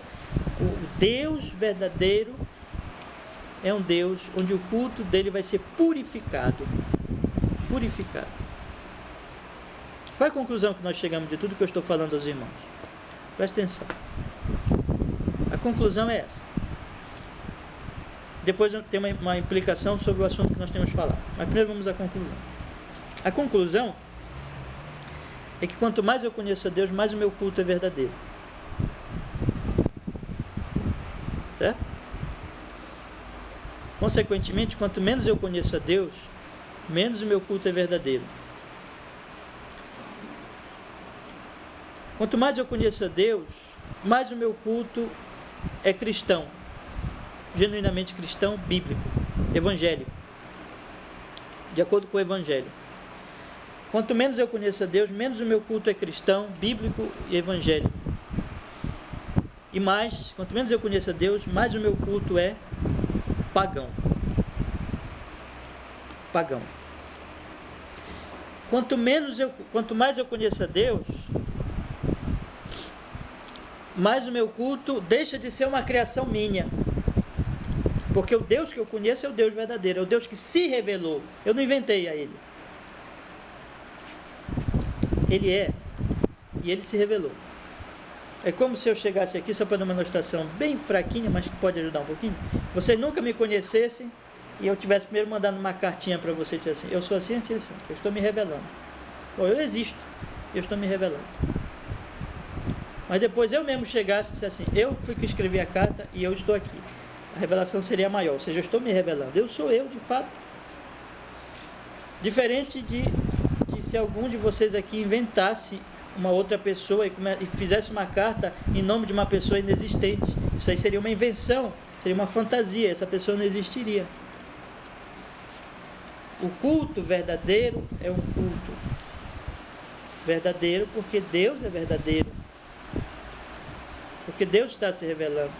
o Deus verdadeiro é um Deus onde o culto dele vai ser purificado. Purificado. Qual é a conclusão que nós chegamos de tudo que eu estou falando aos irmãos? Presta atenção. A conclusão é essa. Depois tem uma implicação sobre o assunto que nós temos falado. Mas primeiro vamos à conclusão. A conclusão é que quanto mais eu conheço a Deus, mais o meu culto é verdadeiro. Certo? Consequentemente, quanto menos eu conheço a Deus, menos o meu culto é verdadeiro. Quanto mais eu conheço a Deus, mais o meu culto é cristão, genuinamente cristão, bíblico, evangélico, de acordo com o Evangelho. Quanto menos eu conheço a Deus, menos o meu culto é cristão, bíblico e evangélico. E mais, quanto menos eu conheço a Deus, mais o meu culto é pagão. Pagão. Quanto mais eu conheço a Deus, mais o meu culto deixa de ser uma criação minha. Porque o Deus que eu conheço é o Deus verdadeiro, é o Deus que se revelou. Eu não inventei a Ele. Ele é, e Ele se revelou. É como se eu chegasse aqui, só para dar uma ilustração bem fraquinha, mas que pode ajudar um pouquinho. Vocês nunca me conhecessem e eu tivesse primeiro mandando uma cartinha para você dizer assim: eu sou assim, assim, assim, eu estou me revelando. Ou eu existo, eu estou me revelando. mas depois eu mesmo chegasse e dissesse assim, eu fui que escrevi a carta e eu estou aqui. A revelação seria maior, ou seja, eu estou me revelando. Eu sou eu, de fato. Diferente de se algum de vocês aqui inventasse uma outra pessoa e fizesse uma carta em nome de uma pessoa inexistente. Isso aí seria uma invenção, seria uma fantasia, essa pessoa não existiria. O culto verdadeiro é um culto verdadeiro porque Deus é verdadeiro. Porque Deus está se revelando.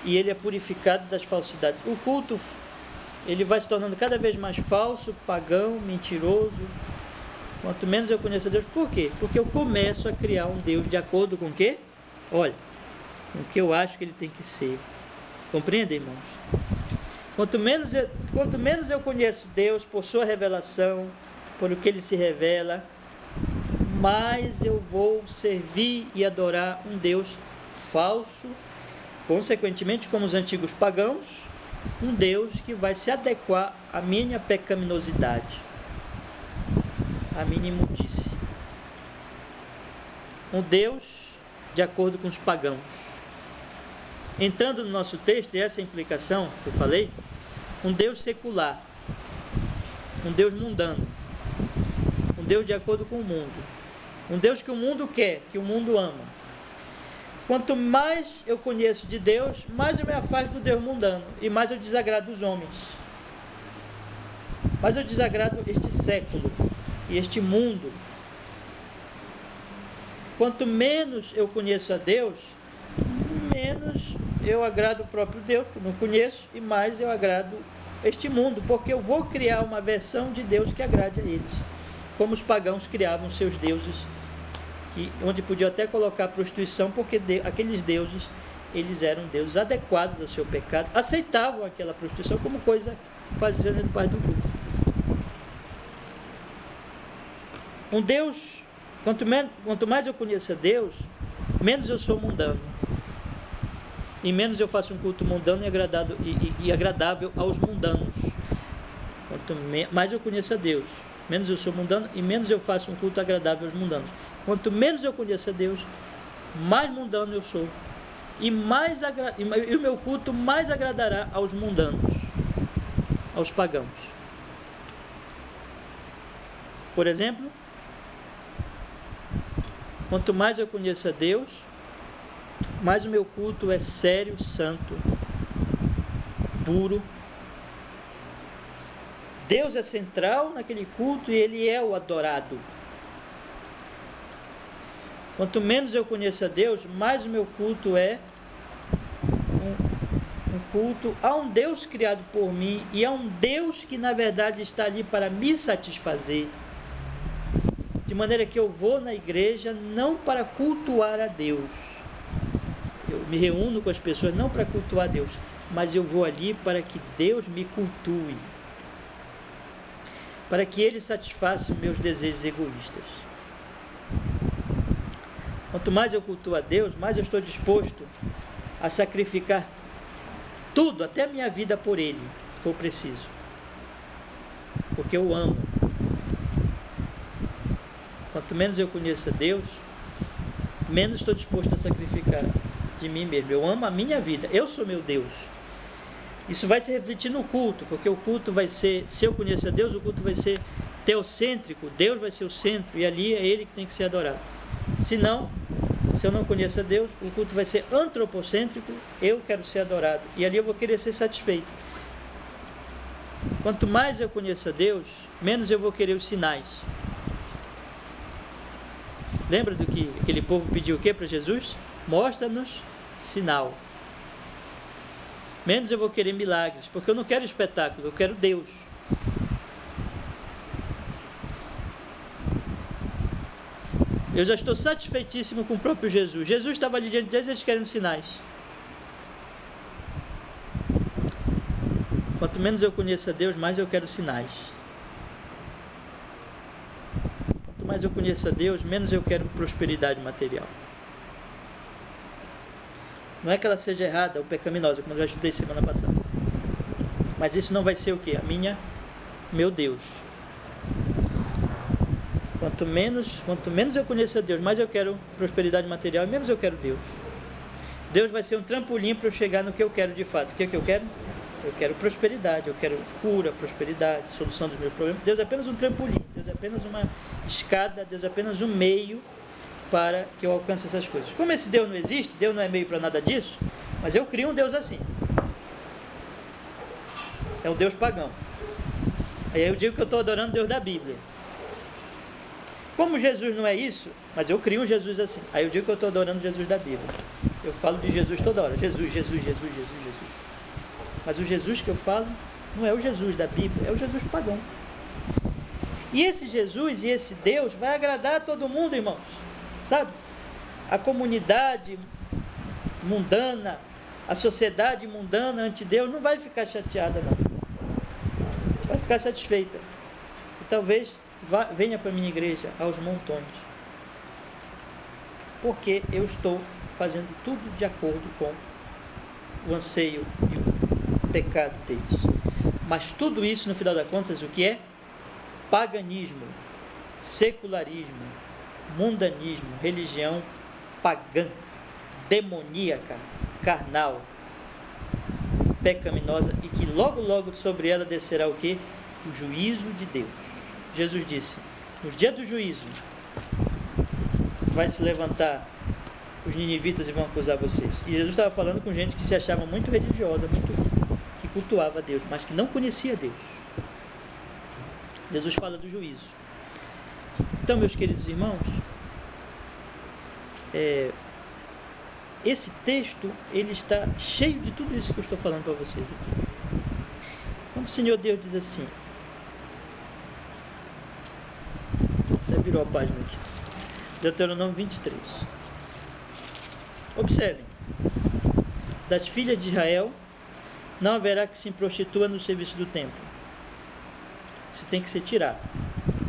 E ele é purificado das falsidades. O culto, ele vai se tornando cada vez mais falso, pagão, mentiroso. Quanto menos eu conheço a Deus. Por quê? Porque eu começo a criar um Deus de acordo com o quê? Olha, com o que eu acho que ele tem que ser. Compreendem, irmãos? Quanto menos eu conheço Deus por sua revelação, por o que ele se revela, mais eu vou servir e adorar um Deus falso, consequentemente, como os antigos pagãos, um Deus que vai se adequar à minha pecaminosidade, à minha imundice. Um Deus de acordo com os pagãos. Entrando no nosso texto, e essa é a implicação que eu falei, um Deus secular, um Deus mundano, um Deus de acordo com o mundo, um Deus que o mundo quer, que o mundo ama. Quanto mais eu conheço de Deus, mais eu me afasto do Deus mundano e mais eu desagrado os homens. Mais eu desagrado este século e este mundo. Quanto menos eu conheço a Deus, menos eu agrado o próprio Deus, que eu não conheço, e mais eu agrado este mundo, porque eu vou criar uma versão de Deus que agrade a eles, como os pagãos criavam seus deuses, onde podiam até colocar prostituição, porque aqueles deuses, eles eram deuses adequados ao seu pecado, aceitavam aquela prostituição como coisa fazendo parte do culto. Um Deus, quanto mais eu conheço a Deus, menos eu sou mundano. E menos eu faço um culto mundano e agradável aos mundanos. Quanto mais eu conheço a Deus, menos eu sou mundano e menos eu faço um culto agradável aos mundanos. Quanto menos eu conheço a Deus, mais mundano eu sou. E o meu culto mais agradará aos mundanos, aos pagãos. Por exemplo, quanto mais eu conheço a Deus, mais o meu culto é sério, santo, puro. Deus é central naquele culto e Ele é o adorado. Quanto menos eu conheço a Deus, mais o meu culto é um culto a um Deus criado por mim e a um Deus que na verdade está ali para me satisfazer. De maneira que eu vou na igreja não para cultuar a Deus. Eu me reúno com as pessoas não para cultuar a Deus, mas eu vou ali para que Deus me cultue, para que Ele satisfaça os meus desejos egoístas. Quanto mais eu cultuo a Deus, mais eu estou disposto a sacrificar tudo, até a minha vida por Ele, se for preciso, porque eu amo. Quanto menos eu conheço a Deus, menos estou disposto a sacrificar de mim mesmo. Eu amo a minha vida, eu sou meu Deus. Isso vai se refletir no culto, porque o culto vai ser, se eu conhecer a Deus, o culto vai ser teocêntrico, Deus vai ser o centro, e ali é Ele que tem que ser adorado. Se eu não conheço a Deus, o culto vai ser antropocêntrico, eu quero ser adorado, e ali eu vou querer ser satisfeito. Quanto mais eu conheço a Deus, menos eu vou querer os sinais. Lembra do que aquele povo pediu o que para Jesus? Mostra-nos sinal. Menos eu vou querer milagres, porque eu não quero espetáculo, eu quero Deus. Eu já estou satisfeitíssimo com o próprio Jesus. Jesus estava ali diante deles, eles querem sinais. Quanto menos eu conheço a Deus, mais eu quero sinais. Quanto mais eu conheço a Deus, menos eu quero prosperidade material. Não é que ela seja errada ou pecaminosa, como eu já estudei semana passada. Mas isso não vai ser o quê? Meu Deus. Quanto menos eu conheço a Deus, mais eu quero prosperidade material e menos eu quero Deus. Deus vai ser um trampolim para eu chegar no que eu quero de fato. O que é que eu quero? Eu quero prosperidade, eu quero cura, prosperidade, solução dos meus problemas. Deus é apenas um trampolim, Deus é apenas uma escada, Deus é apenas um meio para que eu alcance essas coisas. Como esse Deus não existe, Deus não é meio para nada disso, mas eu crio um Deus assim. É um Deus pagão. Aí eu digo que eu estou adorando o Deus da Bíblia. Como Jesus não é isso, mas eu crio um Jesus assim. Aí eu digo que eu estou adorando Jesus da Bíblia. Eu falo de Jesus toda hora. Jesus, Jesus, Jesus, Jesus, Jesus. Mas o Jesus que eu falo não é o Jesus da Bíblia, é o Jesus pagão. E esse Jesus e esse Deus vai agradar a todo mundo, irmãos. Sabe? A comunidade mundana, a sociedade mundana ante Deus não vai ficar chateada, não. Vai ficar satisfeita. E talvez venha para a minha igreja aos montões. Porque eu estou fazendo tudo de acordo com o anseio e o pecado deles. Mas tudo isso, no final das contas, o que é? Paganismo, secularismo, mundanismo, religião pagã, demoníaca, carnal, pecaminosa, e que logo, logo sobre ela descerá o que? O juízo de Deus. Jesus disse, nos dias do juízo, vai se levantar os ninivitas e vão acusar vocês. E Jesus estava falando com gente que se achava muito religiosa, que cultuava a Deus, mas que não conhecia Deus. Jesus fala do juízo. Então, meus queridos irmãos, esse texto, ele está cheio de tudo isso que eu estou falando para vocês aqui. Quando o Senhor Deus diz assim, até virou a página aqui, Deuteronômio 23. Observem, das filhas de Israel não haverá que se prostitua no serviço do templo. Isso tem que ser tirado.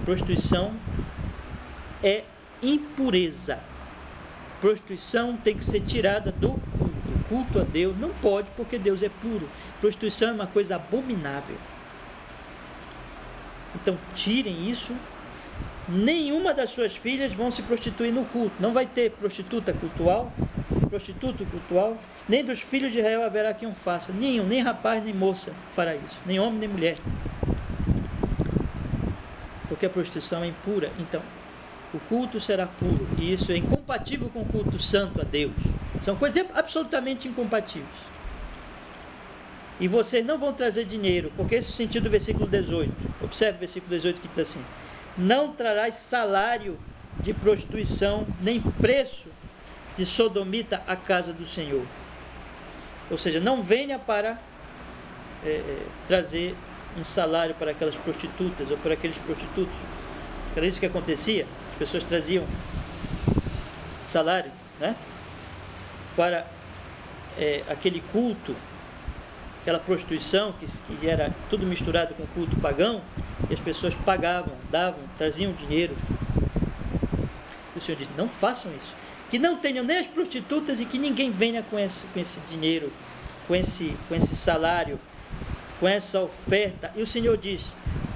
Prostituição é impureza. Prostituição tem que ser tirada do culto. Culto a Deus não pode, porque Deus é puro. Prostituição é uma coisa abominável. Então tirem isso. Nenhuma das suas filhas vão se prostituir no culto. Não vai ter prostituto cultual, nem dos filhos de Israel haverá quem o faça. Nenhum, nem rapaz nem moça fará isso, nem homem nem mulher. Porque a prostituição é impura. Então, o culto será puro, e isso é incompatível com o culto santo a Deus. São coisas absolutamente incompatíveis. E vocês não vão trazer dinheiro, porque esse é o sentido do versículo 18. Observe o versículo 18 que diz assim: não trarás salário de prostituição, nem preço de sodomita à casa do Senhor. Ou seja, não venha para trazer um salário para aquelas prostitutas ou para aqueles prostitutos. Era isso que acontecia. As pessoas traziam salário, né, para aquele culto, aquela prostituição que era tudo misturado com culto pagão, e as pessoas pagavam, davam, traziam dinheiro. E o Senhor disse: não façam isso, que não tenham nem as prostitutas e que ninguém venha com esse dinheiro, com esse salário, com essa oferta. E o Senhor diz: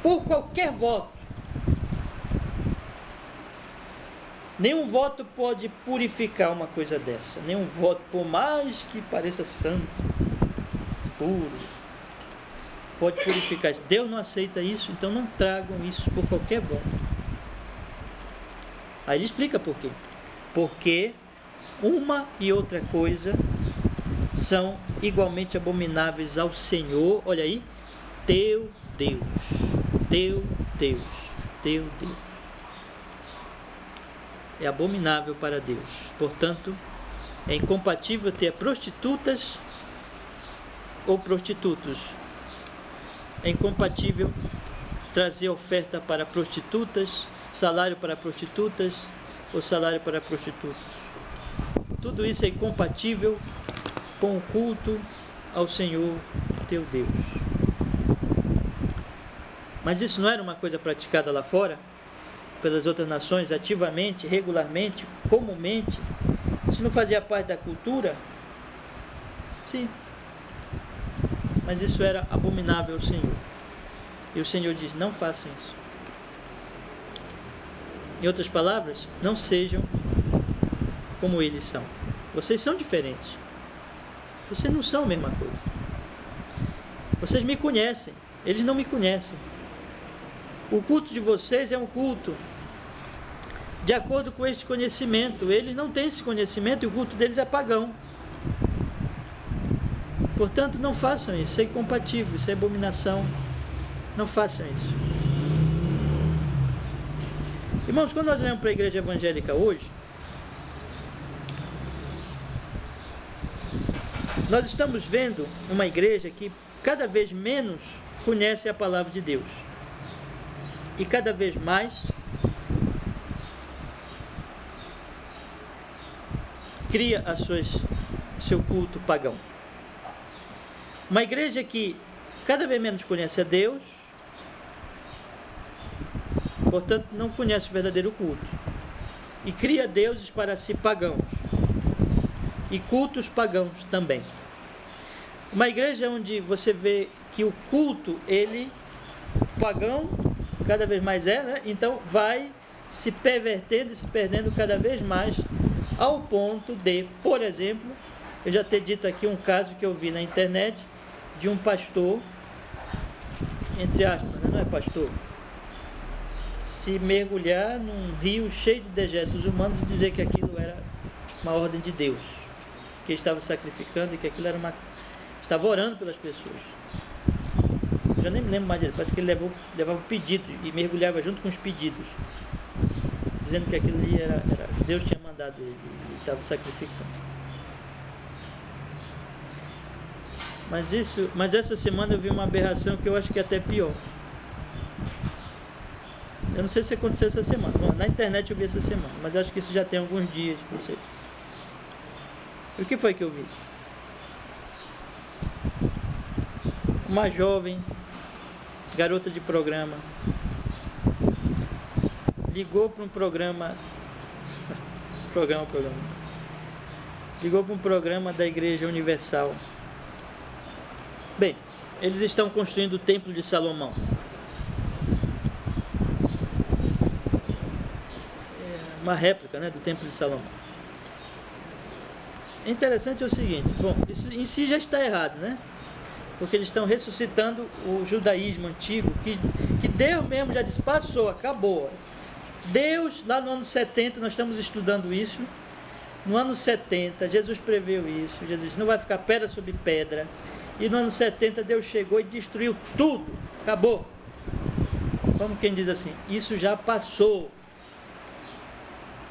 por qualquer voto, nenhum voto pode purificar uma coisa dessa. Nenhum voto, por mais que pareça santo, puro, pode purificar isso. Deus não aceita isso, então não tragam isso por qualquer voto. Aí ele explica por quê. Porque uma e outra coisa são igualmente abomináveis ao Senhor. Olha aí, teu Deus, teu Deus, teu Deus. É abominável para Deus. Portanto, é incompatível ter prostitutas ou prostitutos. É incompatível trazer oferta para prostitutas, salário para prostitutas ou salário para prostitutos. Tudo isso é incompatível com o culto ao Senhor teu Deus. Mas isso não era uma coisa praticada lá fora pelas outras nações ativamente, regularmente, comumente? Isso não fazia parte da cultura? Sim. Mas isso era abominável ao Senhor. E o Senhor diz: não façam isso. Em outras palavras, não sejam como eles são. Vocês são diferentes. Vocês não são a mesma coisa. Vocês me conhecem, eles não me conhecem. O culto de vocês é um culto de acordo com este conhecimento. Eles não têm esse conhecimento e o culto deles é pagão. Portanto, não façam isso. Isso é incompatível, isso é abominação. Não façam isso. Irmãos, quando nós olhamos para a igreja evangélica hoje, nós estamos vendo uma igreja que cada vez menos conhece a palavra de Deus e cada vez mais cria seu culto pagão. Uma igreja que cada vez menos conhece a Deus, portanto não conhece o verdadeiro culto, e cria deuses para si pagãos e cultos pagãos também. Uma igreja onde você vê que o culto, ele, pagão, cada vez mais né? Então vai se pervertendo e se perdendo cada vez mais, ao ponto de, por exemplo, eu já ter dito aqui um caso que eu vi na internet, de um pastor, entre aspas, não é pastor, se mergulhar num rio cheio de dejetos humanos e dizer que aquilo era uma ordem de Deus, que ele estava sacrificando e que aquilo era estava orando pelas pessoas. Eu já nem me lembro mais dele, parece que ele levava pedido e mergulhava junto com os pedidos, dizendo que aquilo ali era Deus tinha mandado ele e estava sacrificando. Mas essa semana eu vi uma aberração que eu acho que é até pior. Eu não sei se aconteceu essa semana. Bom, na internet eu vi essa semana, mas eu acho que isso já tem alguns dias, não sei. O que foi que eu vi? Uma jovem, garota de programa, ligou para um programa. Ligou para um programa da Igreja Universal. Bem, eles estão construindo o Templo de Salomão. É uma réplica, né, do Templo de Salomão. Interessante é o seguinte, bom, isso em si já está errado, né? Porque eles estão ressuscitando o judaísmo antigo, que Deus mesmo já disse, passou, acabou. Deus, lá no ano 70, nós estamos estudando isso, no ano 70, Jesus preveu isso, Jesus disse, não vai ficar pedra sobre pedra. E no ano 70 Deus chegou e destruiu tudo, acabou. Como quem diz assim, isso já passou.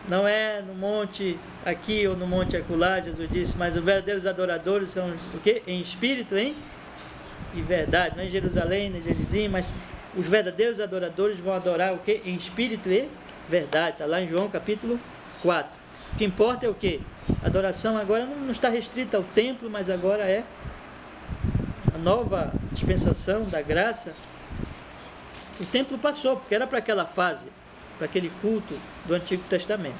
Não é no monte aqui ou no monte acolá, Jesus disse, mas os verdadeiros adoradores são o quê? Em espírito, hein? E verdade, não é em Jerusalém, nem em Gerizim, mas os verdadeiros adoradores vão adorar o quê? Em espírito e verdade. Está lá em João capítulo 4. O que importa é o quê? A adoração agora não está restrita ao templo, mas agora é a nova dispensação da graça. O templo passou, porque era para aquela fase, para aquele culto do Antigo Testamento.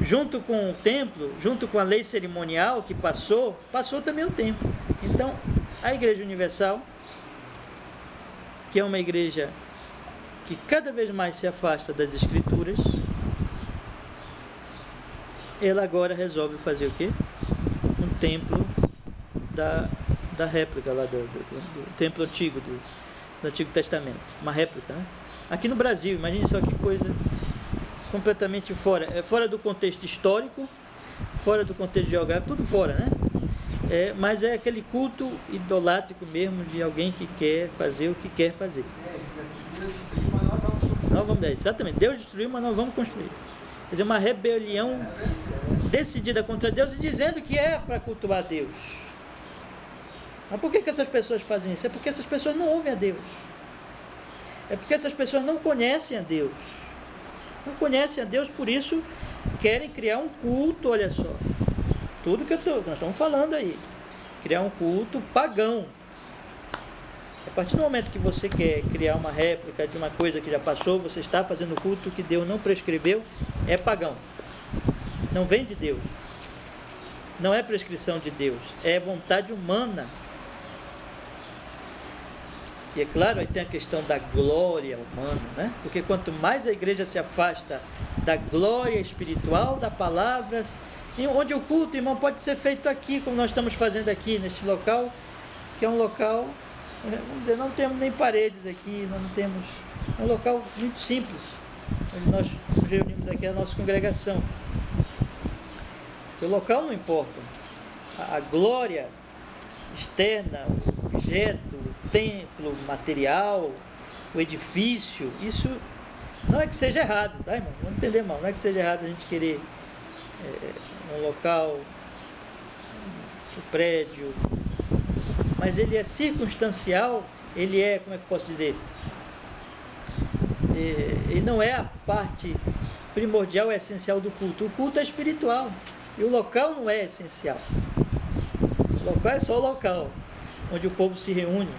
Junto com o templo, junto com a lei cerimonial que passou também o templo. Então, a Igreja Universal, que é uma igreja que cada vez mais se afasta das Escrituras, ela agora resolve fazer o quê? Um templo da réplica lá do templo antigo, do Antigo Testamento. Uma réplica, né? Aqui no Brasil, imagine só que coisa completamente fora do contexto histórico, fora do contexto geográfico, tudo fora, né? Mas é aquele culto idolátrico mesmo de alguém que quer fazer o que quer fazer. Nós vamos, exatamente, Deus destruiu, mas nós vamos construir. Quer dizer, uma rebelião decidida contra Deus e dizendo que é para cultuar Deus. Mas por que essas pessoas fazem isso? É porque essas pessoas não ouvem a Deus. É porque essas pessoas não conhecem a Deus. Não conhecem a Deus, por isso querem criar um culto, olha só. Tudo que nós estamos falando aí. Criar um culto pagão. A partir do momento que você quer criar uma réplica de uma coisa que já passou, você está fazendo o culto que Deus não prescreveu, é pagão. Não vem de Deus. Não é prescrição de Deus. É vontade humana. E é claro, aí tem a questão da glória humana, né? Porque quanto mais a igreja se afasta da glória espiritual, da palavra, onde o culto, irmão, pode ser feito aqui, como nós estamos fazendo aqui, neste local, que é um local, vamos dizer, não temos nem paredes aqui, não temos, é um local muito simples, onde nós nos reunimos aqui, a nossa congregação. O local não importa, a glória externa, o objeto, o templo, o material, o edifício, isso não é que seja errado, tá, irmão? Vamos entender mal, não é que seja errado a gente querer um local, um prédio, mas ele é circunstancial, ele é, como é que eu posso dizer? Ele não é a parte primordial, essencial do culto. O culto é espiritual e o local não é essencial. O local é só o local onde o povo se reúne.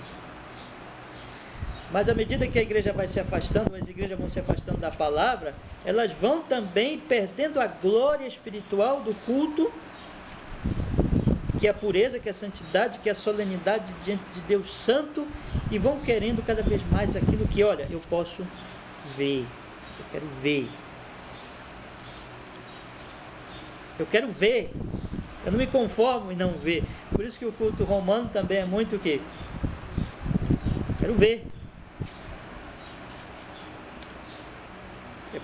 Mas à medida que a igreja vai se afastando, as igrejas vão se afastando da palavra, elas vão também perdendo a glória espiritual do culto, que é a pureza, que é a santidade, que é a solenidade diante de Deus Santo, e vão querendo cada vez mais aquilo que, olha, eu posso ver, eu quero ver. Eu quero ver. Eu não me conformo em não ver. Por isso que o culto romano também é muito o quê? Quero ver.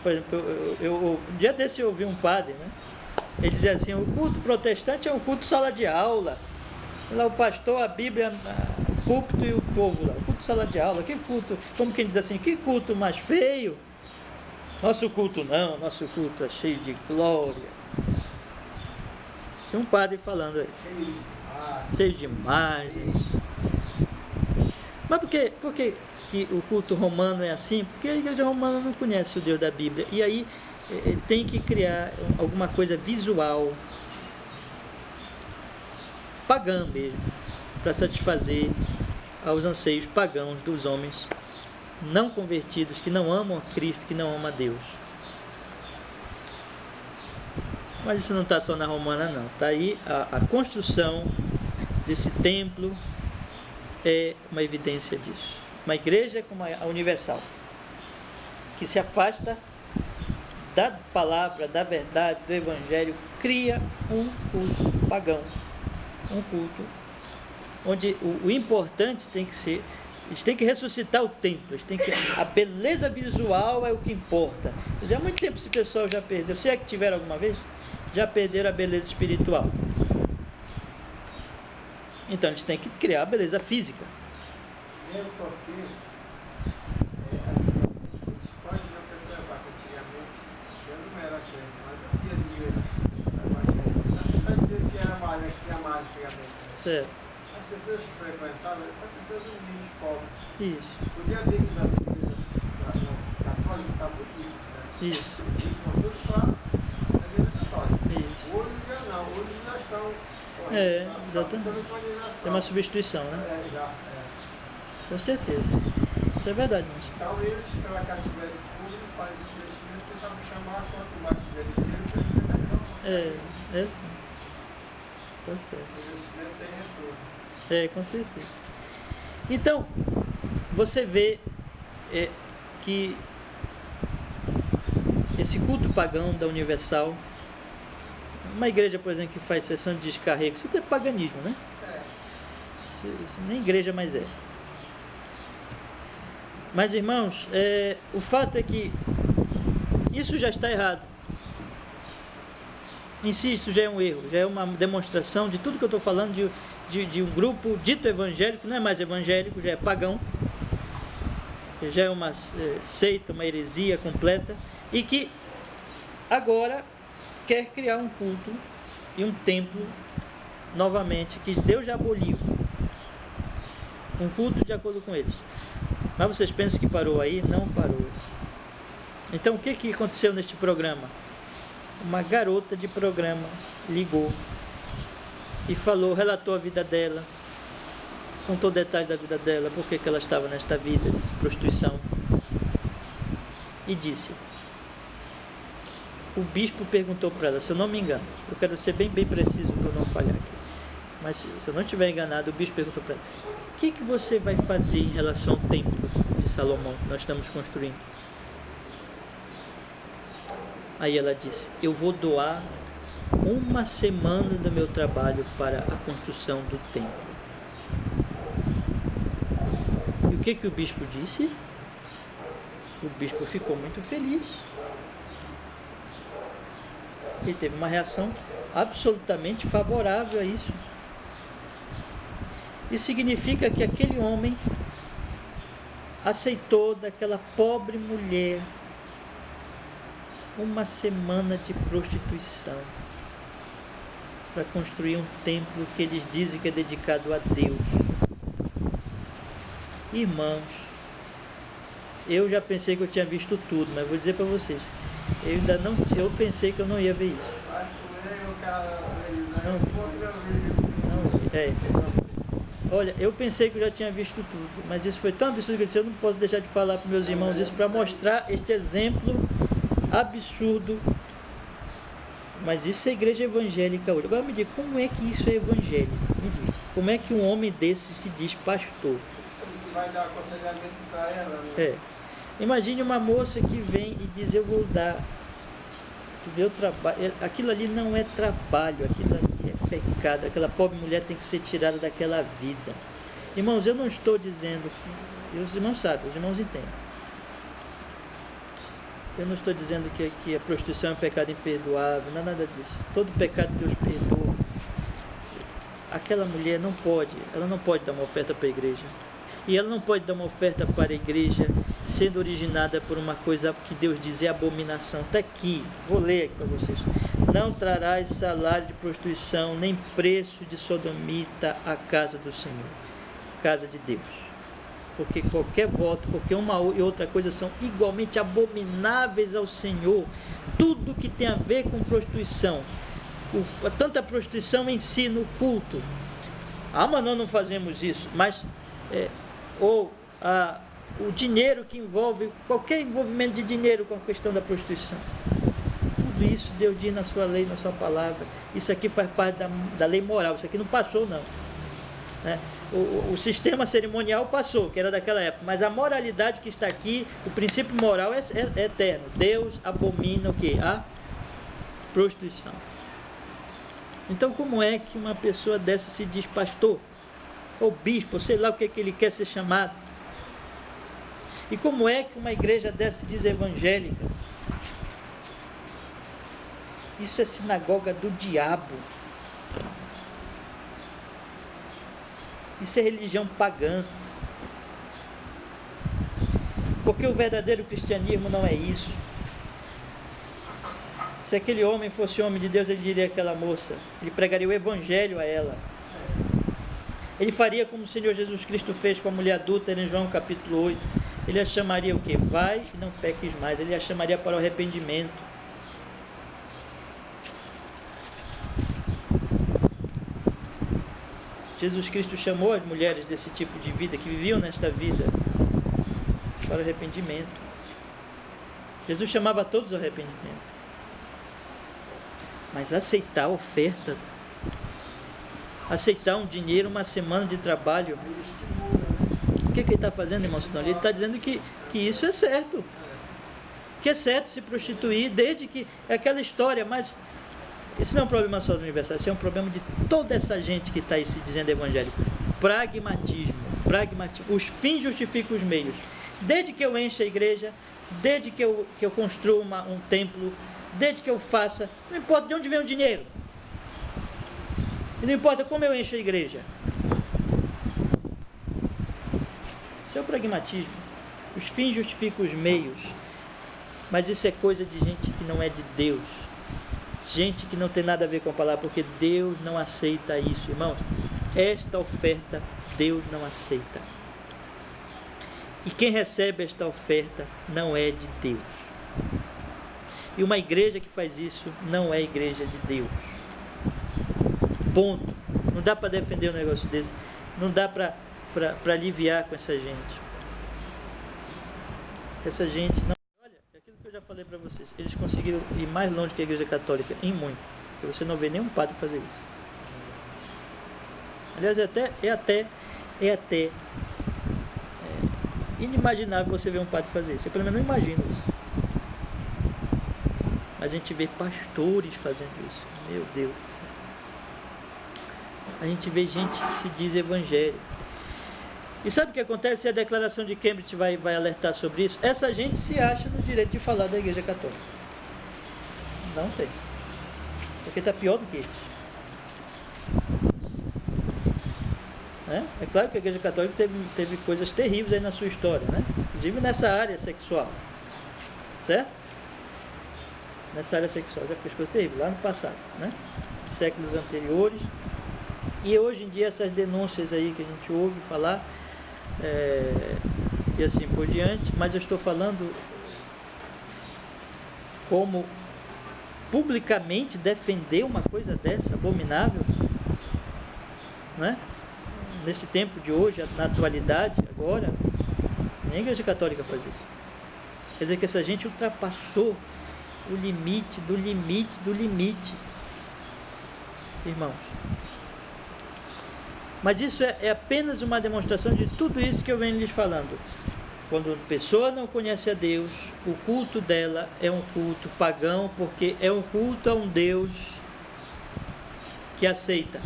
Por exemplo, um dia desse eu ouvi um padre, né? Ele dizia assim, o culto protestante é um culto sala de aula. Lá o pastor, a Bíblia, o púlpito e o povo lá. O culto sala de aula. Que culto, como quem diz assim, que culto mais feio. Nosso culto não, nosso culto é cheio de glória. Tinha um padre falando aí. Cheio de imagens. Mas por que o culto romano é assim? Porque a igreja romana não conhece o Deus da Bíblia. E aí tem que criar alguma coisa visual, pagã mesmo, para satisfazer aos anseios pagãos dos homens não convertidos, que não amam a Cristo, que não amam a Deus. Mas isso não está só na romana não, está aí a construção desse templo é uma evidência disso. Uma igreja como a universal, que se afasta da palavra, da verdade, do evangelho, cria um culto pagão, um culto onde o importante tem que ser, eles têm que ressuscitar o templo, a beleza visual é o que importa. Já há muito tempo esse pessoal já perdeu, se é que tiveram alguma vez, já perderam a beleza espiritual. Então eles têm que criar a beleza física. Mesmo porque os pais já observar que antigamente eu não era crente, mas eu via de evangelho que era mais, que tinha mais antigamente. Certo. As pessoas que frequentavam eram pessoas humildes, pobres. Isso. Podia ver que das igrejas católicas está muito rico, né? Isso. Isso com tudo para a igreja católica. Isso. Hoje já não, hoje já estão. Exatamente. Tem uma substituição, né? Com certeza. Isso é verdade, mas... Então eles, pela cativesse público, fazem esse investimento e estavam chamar quanto mais tiver dinheiro, para ser melhor. É sim. Tá certo. O investimento tem retorno. Com certeza. Então, você vê que esse culto pagão da Universal, uma igreja, por exemplo, que faz sessão de descarrego, isso é paganismo, né? Isso nem igreja mais é. Mas, irmãos, o fato é que isso já está errado. Em si, isso já é um erro, já é uma demonstração de tudo que eu estou falando de um grupo dito evangélico, não é mais evangélico, já é pagão, já é uma seita, uma heresia completa, e que agora quer criar um culto e um templo novamente, que Deus já aboliu. Um culto de acordo com eles. Mas vocês pensam que parou aí? Não parou. Então o que aconteceu neste programa? Uma garota de programa ligou e falou, relatou a vida dela, contou detalhes da vida dela, por que ela estava nesta vida de prostituição, e disse, o bispo perguntou para ela, se eu não me engano, eu quero ser bem preciso para não falhar aqui, mas se eu não estiver enganado, o bispo perguntou para ela: o que você vai fazer em relação ao templo de Salomão que nós estamos construindo? Aí ela disse: eu vou doar uma semana do meu trabalho para a construção do templo. E o que o bispo disse? O bispo ficou muito feliz. Ele teve uma reação absolutamente favorável a isso. Isso significa que aquele homem aceitou daquela pobre mulher uma semana de prostituição para construir um templo que eles dizem que é dedicado a Deus. Irmãos, eu já pensei que eu tinha visto tudo, mas vou dizer para vocês, eu pensei que eu não ia ver isso. Olha, eu pensei que eu já tinha visto tudo, mas isso foi tão absurdo que eu disse: eu não posso deixar de falar para meus irmãos isso, para mostrar este exemplo absurdo. Mas isso é igreja evangélica hoje. Agora me diga, como é que isso é evangélico? Me diga, como é que um homem desse se diz pastor? Vai dar aconselhamento para ela, né? Imagine uma moça que vem e diz: eu vou dar do meu trabalho. Aquilo ali não é trabalho, aquilo ali é pecado. Aquela pobre mulher tem que ser tirada daquela vida. Irmãos, eu não estou dizendo, os irmãos sabem, os irmãos entendem. Eu não estou dizendo que a prostituição é um pecado imperdoável, não é nada disso. Todo pecado Deus perdoa. Aquela mulher ela não pode dar uma oferta para a igreja. E ela não pode dar uma oferta para a igreja sendo originada por uma coisa que Deus diz é abominação. Está aqui, vou ler aqui para vocês. Não trarás salário de prostituição, nem preço de sodomita à casa do Senhor, casa de Deus. Porque qualquer voto, qualquer uma e outra coisa são igualmente abomináveis ao Senhor. Tudo que tem a ver com prostituição, tanto a prostituição em si no culto. Mas nós não fazemos isso, mas o dinheiro que envolve, qualquer envolvimento de dinheiro com a questão da prostituição. Tudo isso Deus diz na sua lei, na sua palavra. Isso aqui faz parte da lei moral, isso aqui não passou não. O sistema cerimonial passou, que era daquela época, mas a moralidade que está aqui, o princípio moral é eterno. Deus abomina o que? A prostituição. Então como é que uma pessoa dessa se diz pastor? Ou bispo, sei lá o que é que ele quer ser chamado? E como é que uma igreja dessa se diz evangélica? Isso é sinagoga do diabo. Isso é religião pagã. Porque o verdadeiro cristianismo não é isso. Se aquele homem fosse homem de Deus, ele diria àquela moça, ele pregaria o evangelho a ela. Ele faria como o Senhor Jesus Cristo fez com a mulher adulta em João capítulo 8. Ele a chamaria o quê? Vai e não peques mais. Ele a chamaria para o arrependimento. Jesus Cristo chamou as mulheres desse tipo de vida, que viviam nesta vida, para o arrependimento. Jesus chamava todos ao arrependimento. Mas aceitar a oferta, aceitar um dinheiro, uma semana de trabalho, o que ele está fazendo, irmão Sidão? Ele está dizendo que isso é certo. Que é certo se prostituir, desde que é aquela história, mas isso não é um problema só do Universal, isso é um problema de toda essa gente que está aí se dizendo evangélico. Pragmatismo. Os fins justificam os meios. Desde que eu encha a igreja, desde que eu construa um templo, desde que eu faça, não importa de onde vem o dinheiro. E não importa como eu encho a igreja. Isso é o pragmatismo. Os fins justificam os meios. Mas isso é coisa de gente que não é de Deus. Gente que não tem nada a ver com a palavra, porque Deus não aceita isso, irmãos. Esta oferta Deus não aceita. E quem recebe esta oferta não é de Deus. E uma igreja que faz isso não é igreja de Deus. Ponto. Não dá para defender um negócio desse. Não dá para aliviar com essa gente. Essa gente não... Olha, aquilo que eu já falei para vocês. Eles conseguiram ir mais longe que a igreja católica, em muito. Porque você não vê nenhum padre fazer isso. Aliás, é até inimaginável você ver um padre fazer isso. Eu pelo menos não imagino isso. Mas a gente vê pastores fazendo isso. Meu Deus. A gente vê gente que se diz evangélico. E sabe o que acontece? E a declaração de Cambridge vai alertar sobre isso. Essa gente se acha no direito de falar da Igreja Católica. Não tem. Porque está pior do que isso. É claro que a Igreja Católica teve coisas terríveis aí na sua história, né? Inclusive nessa área sexual. Certo? Nessa área sexual já fez coisas terríveis, lá no passado, né? Séculos anteriores. E hoje em dia essas denúncias aí que a gente ouve falar, e assim por diante, mas eu estou falando como publicamente defender uma coisa dessa, abominável, né? Nesse tempo de hoje, na atualidade, agora, nem a Igreja Católica faz isso. Quer dizer que essa gente ultrapassou o limite do limite do limite, irmãos. Mas isso é apenas uma demonstração de tudo isso que eu venho lhes falando. Quando a pessoa não conhece a Deus, o culto dela é um culto pagão, porque é um culto a um Deus que aceita.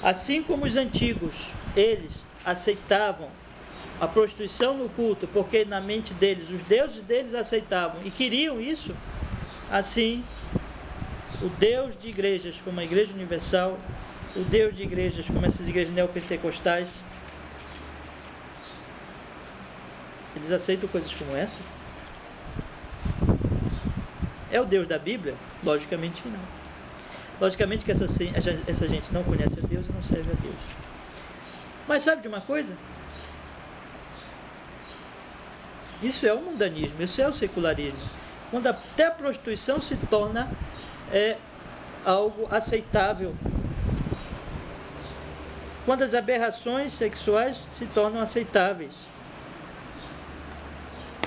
Assim como os antigos, eles aceitavam a prostituição no culto, porque na mente deles, os deuses deles aceitavam e queriam isso, assim, o Deus de igrejas como a Igreja Universal, o Deus de igrejas como essas igrejas neopentecostais, eles aceitam coisas como essa? É o Deus da Bíblia? Logicamente que não. Logicamente que essa gente não conhece a Deus e não serve a Deus. Mas sabe de uma coisa? Isso é o mundanismo, isso é o secularismo. Quando até a prostituição se torna algo aceitável. Quando as aberrações sexuais se tornam aceitáveis.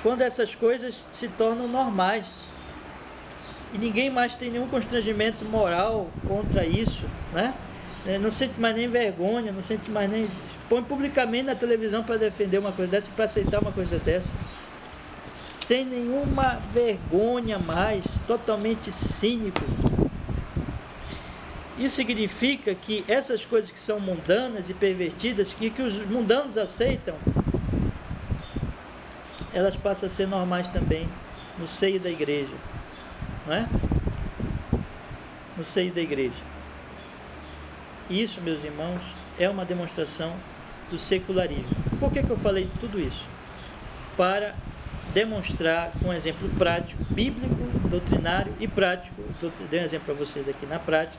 Quando essas coisas se tornam normais. E ninguém mais tem nenhum constrangimento moral contra isso, né? Não sente mais nem vergonha, não sente mais nem... põe publicamente na televisão para defender uma coisa dessa, para aceitar uma coisa dessa. Sem nenhuma vergonha mais, totalmente cínico. Isso significa que essas coisas que são mundanas e pervertidas, que os mundanos aceitam, elas passam a ser normais também no seio da igreja. Não é? No seio da igreja. Isso, meus irmãos, é uma demonstração do secularismo. Por que eu falei tudo isso? Para demonstrar com um exemplo prático, bíblico, doutrinário e prático, dei um exemplo para vocês aqui na prática,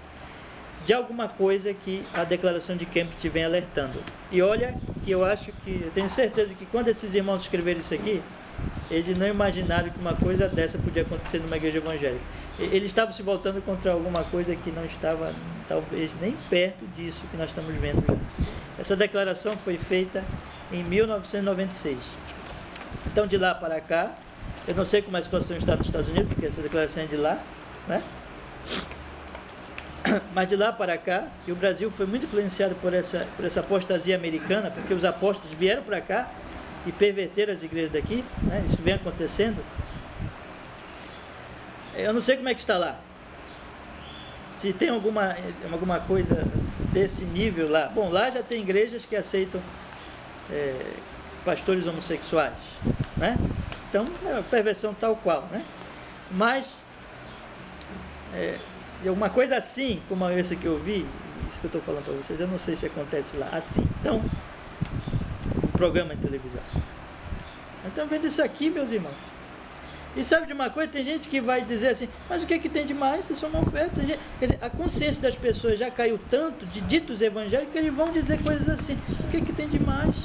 de alguma coisa que a declaração de Cambridge vem alertando. E olha que eu tenho certeza que quando esses irmãos escreveram isso aqui, eles não imaginaram que uma coisa dessa podia acontecer numa igreja evangélica. Eles estavam se voltando contra alguma coisa que não estava, talvez, nem perto disso que nós estamos vendo já. Essa declaração foi feita em 1996. Então, de lá para cá, eu não sei como a situação está nos Estados Unidos, porque essa declaração é de lá, né? Mas de lá para cá, e o Brasil foi muito influenciado por essa apostasia americana, porque os apóstolos vieram para cá e perverteram as igrejas daqui, né? Isso vem acontecendo. Eu não sei como é que está lá. Se tem alguma coisa desse nível lá. Bom, lá já tem igrejas que aceitam pastores homossexuais, né? Então, é uma perversão tal qual, né? Mas uma coisa assim, como essa que eu vi, isso que eu estou falando para vocês, eu não sei se acontece lá assim. Então, um programa de televisão. Nós estamos vendo isso aqui, meus irmãos. E sabe de uma coisa? Tem gente que vai dizer assim, mas o que é que tem de mais? Isso é uma oferta. A consciência das pessoas já caiu tanto de ditos evangélicos que eles vão dizer coisas assim, o que é que tem de mais?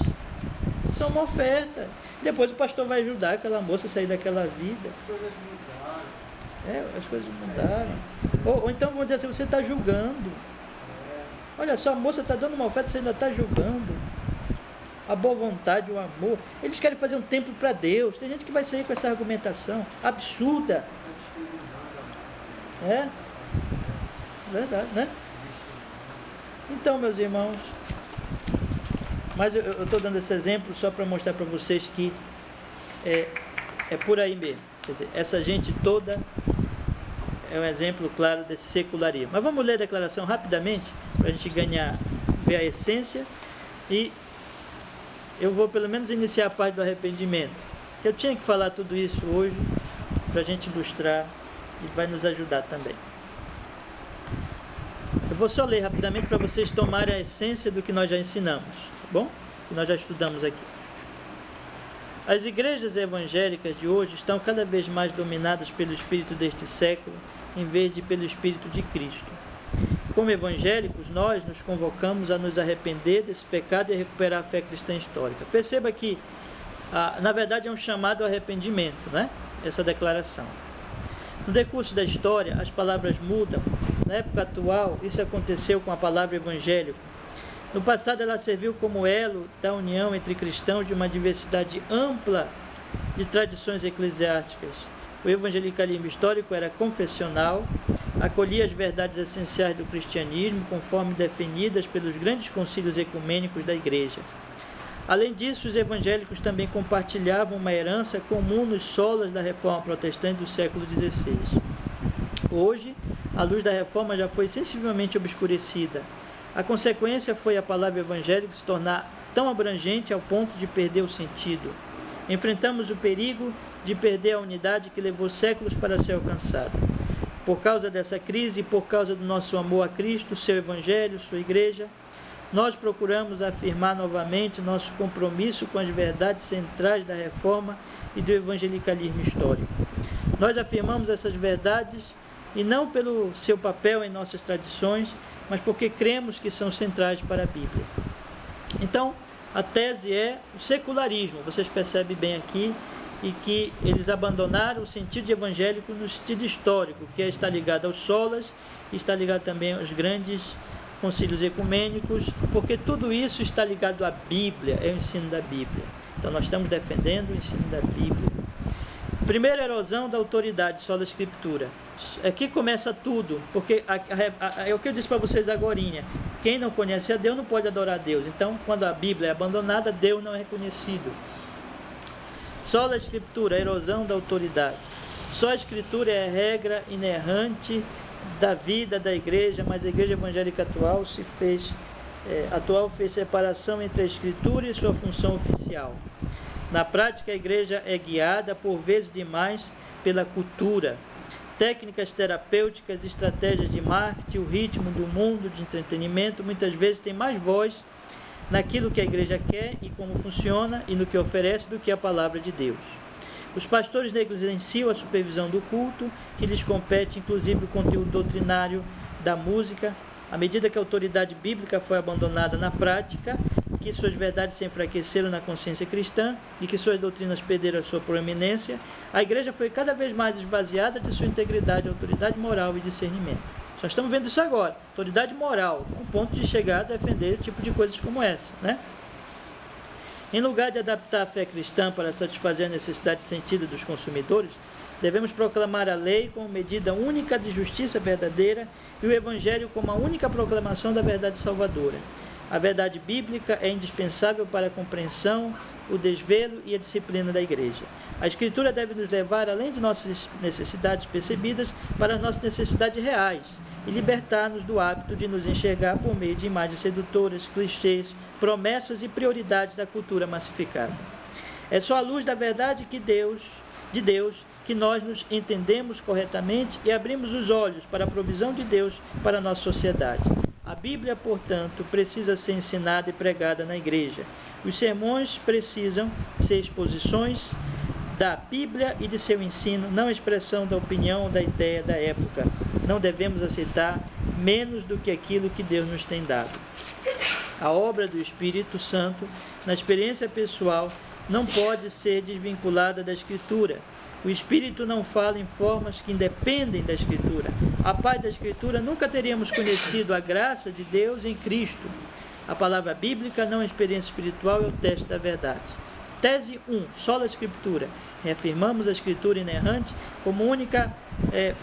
Isso é uma oferta. Depois o pastor vai ajudar aquela moça a sair daquela vida. As coisas mudaram. Ou então vão dizer assim, você está julgando. Olha só, a moça está dando uma oferta, você ainda está julgando. A boa vontade, o amor. Eles querem fazer um templo para Deus. Tem gente que vai sair com essa argumentação absurda. Verdade, né? Então, meus irmãos, mas eu estou dando esse exemplo só para mostrar para vocês que é por aí mesmo. Quer dizer, essa gente toda é um exemplo claro desse secularismo. Mas vamos ler a declaração rapidamente, para a gente ver a essência, e eu vou pelo menos iniciar a parte do arrependimento. Eu tinha que falar tudo isso hoje, para a gente ilustrar, e vai nos ajudar também. Eu vou só ler rapidamente para vocês tomarem a essência do que nós já ensinamos, tá bom? Que nós já estudamos aqui. As igrejas evangélicas de hoje estão cada vez mais dominadas pelo espírito deste século, em vez de pelo espírito de Cristo. Como evangélicos, nós nos convocamos a nos arrepender desse pecado e a recuperar a fé cristã histórica. Perceba que, na verdade, é um chamado ao arrependimento, né? Essa declaração. No decurso da história, as palavras mudam. Na época atual, isso aconteceu com a palavra evangélico. No passado, ela serviu como elo da união entre cristãos de uma diversidade ampla de tradições eclesiásticas. O evangelicalismo histórico era confessional, acolhia as verdades essenciais do cristianismo, conforme definidas pelos grandes concílios ecumênicos da Igreja. Além disso, os evangélicos também compartilhavam uma herança comum nos solas da Reforma Protestante do século XVI. Hoje, a luz da Reforma já foi sensivelmente obscurecida. A consequência foi a palavra evangélica se tornar tão abrangente ao ponto de perder o sentido. Enfrentamos o perigo de perder a unidade que levou séculos para ser alcançada. Por causa dessa crise e por causa do nosso amor a Cristo, seu Evangelho, sua Igreja, nós procuramos afirmar novamente nosso compromisso com as verdades centrais da Reforma e do evangelicalismo histórico. Nós afirmamos essas verdades e não pelo seu papel em nossas tradições, mas porque cremos que são centrais para a Bíblia. Então, a tese é o secularismo, vocês percebem bem aqui, e que eles abandonaram o sentido evangélico no sentido histórico, que está ligado aos solas e está ligado também aos grandes concílios ecumênicos, porque tudo isso está ligado à Bíblia, é o ensino da Bíblia. Então nós estamos defendendo o ensino da Bíblia. Primeira erosão da autoridade, sola escritura. Aqui começa tudo, porque é o que eu disse para vocês agorinha. Quem não conhece a Deus não pode adorar a Deus. Então, quando a Bíblia é abandonada, Deus não é reconhecido. Sola escritura, erosão da autoridade. Só a escritura é a regra inerrante da vida da igreja, mas a igreja evangélica atual fez separação entre a escritura e sua função oficial. Na prática, a igreja é guiada, por vezes demais, pela cultura, técnicas terapêuticas, estratégias de marketing, o ritmo do mundo de entretenimento, muitas vezes tem mais voz naquilo que a igreja quer e como funciona e no que oferece do que a palavra de Deus. Os pastores negligenciam a supervisão do culto, que lhes compete inclusive o conteúdo doutrinário da música. À medida que a autoridade bíblica foi abandonada na prática, que suas verdades se enfraqueceram na consciência cristã e que suas doutrinas perderam a sua proeminência, a igreja foi cada vez mais esvaziada de sua integridade, autoridade moral e discernimento. Nós estamos vendo isso agora, autoridade moral, um ponto de chegar a defender o tipo de coisas como essa, né? Em lugar de adaptar a fé cristã para satisfazer a necessidade sentida dos consumidores, devemos proclamar a lei como medida única de justiça verdadeira e o Evangelho como a única proclamação da verdade salvadora. A verdade bíblica é indispensável para a compreensão, o desvelo e a disciplina da igreja. A Escritura deve nos levar, além de nossas necessidades percebidas, para as nossas necessidades reais e libertar-nos do hábito de nos enxergar por meio de imagens sedutoras, clichês, promessas e prioridades da cultura massificada. É só à luz da verdade de Deus que nós nos entendemos corretamente e abrimos os olhos para a provisão de Deus para a nossa sociedade. A Bíblia, portanto, precisa ser ensinada e pregada na igreja. Os sermões precisam ser exposições da Bíblia e de seu ensino, não expressão da opinião ou da ideia da época. Não devemos aceitar menos do que aquilo que Deus nos tem dado. A obra do Espírito Santo, na experiência pessoal, não pode ser desvinculada da Escritura. O Espírito não fala em formas que independem da Escritura. A paz da Escritura nunca teríamos conhecido a graça de Deus em Cristo. A palavra bíblica não é experiência espiritual, é o teste da verdade. Tese 1. Sola Escritura. Reafirmamos a Escritura inerrante como única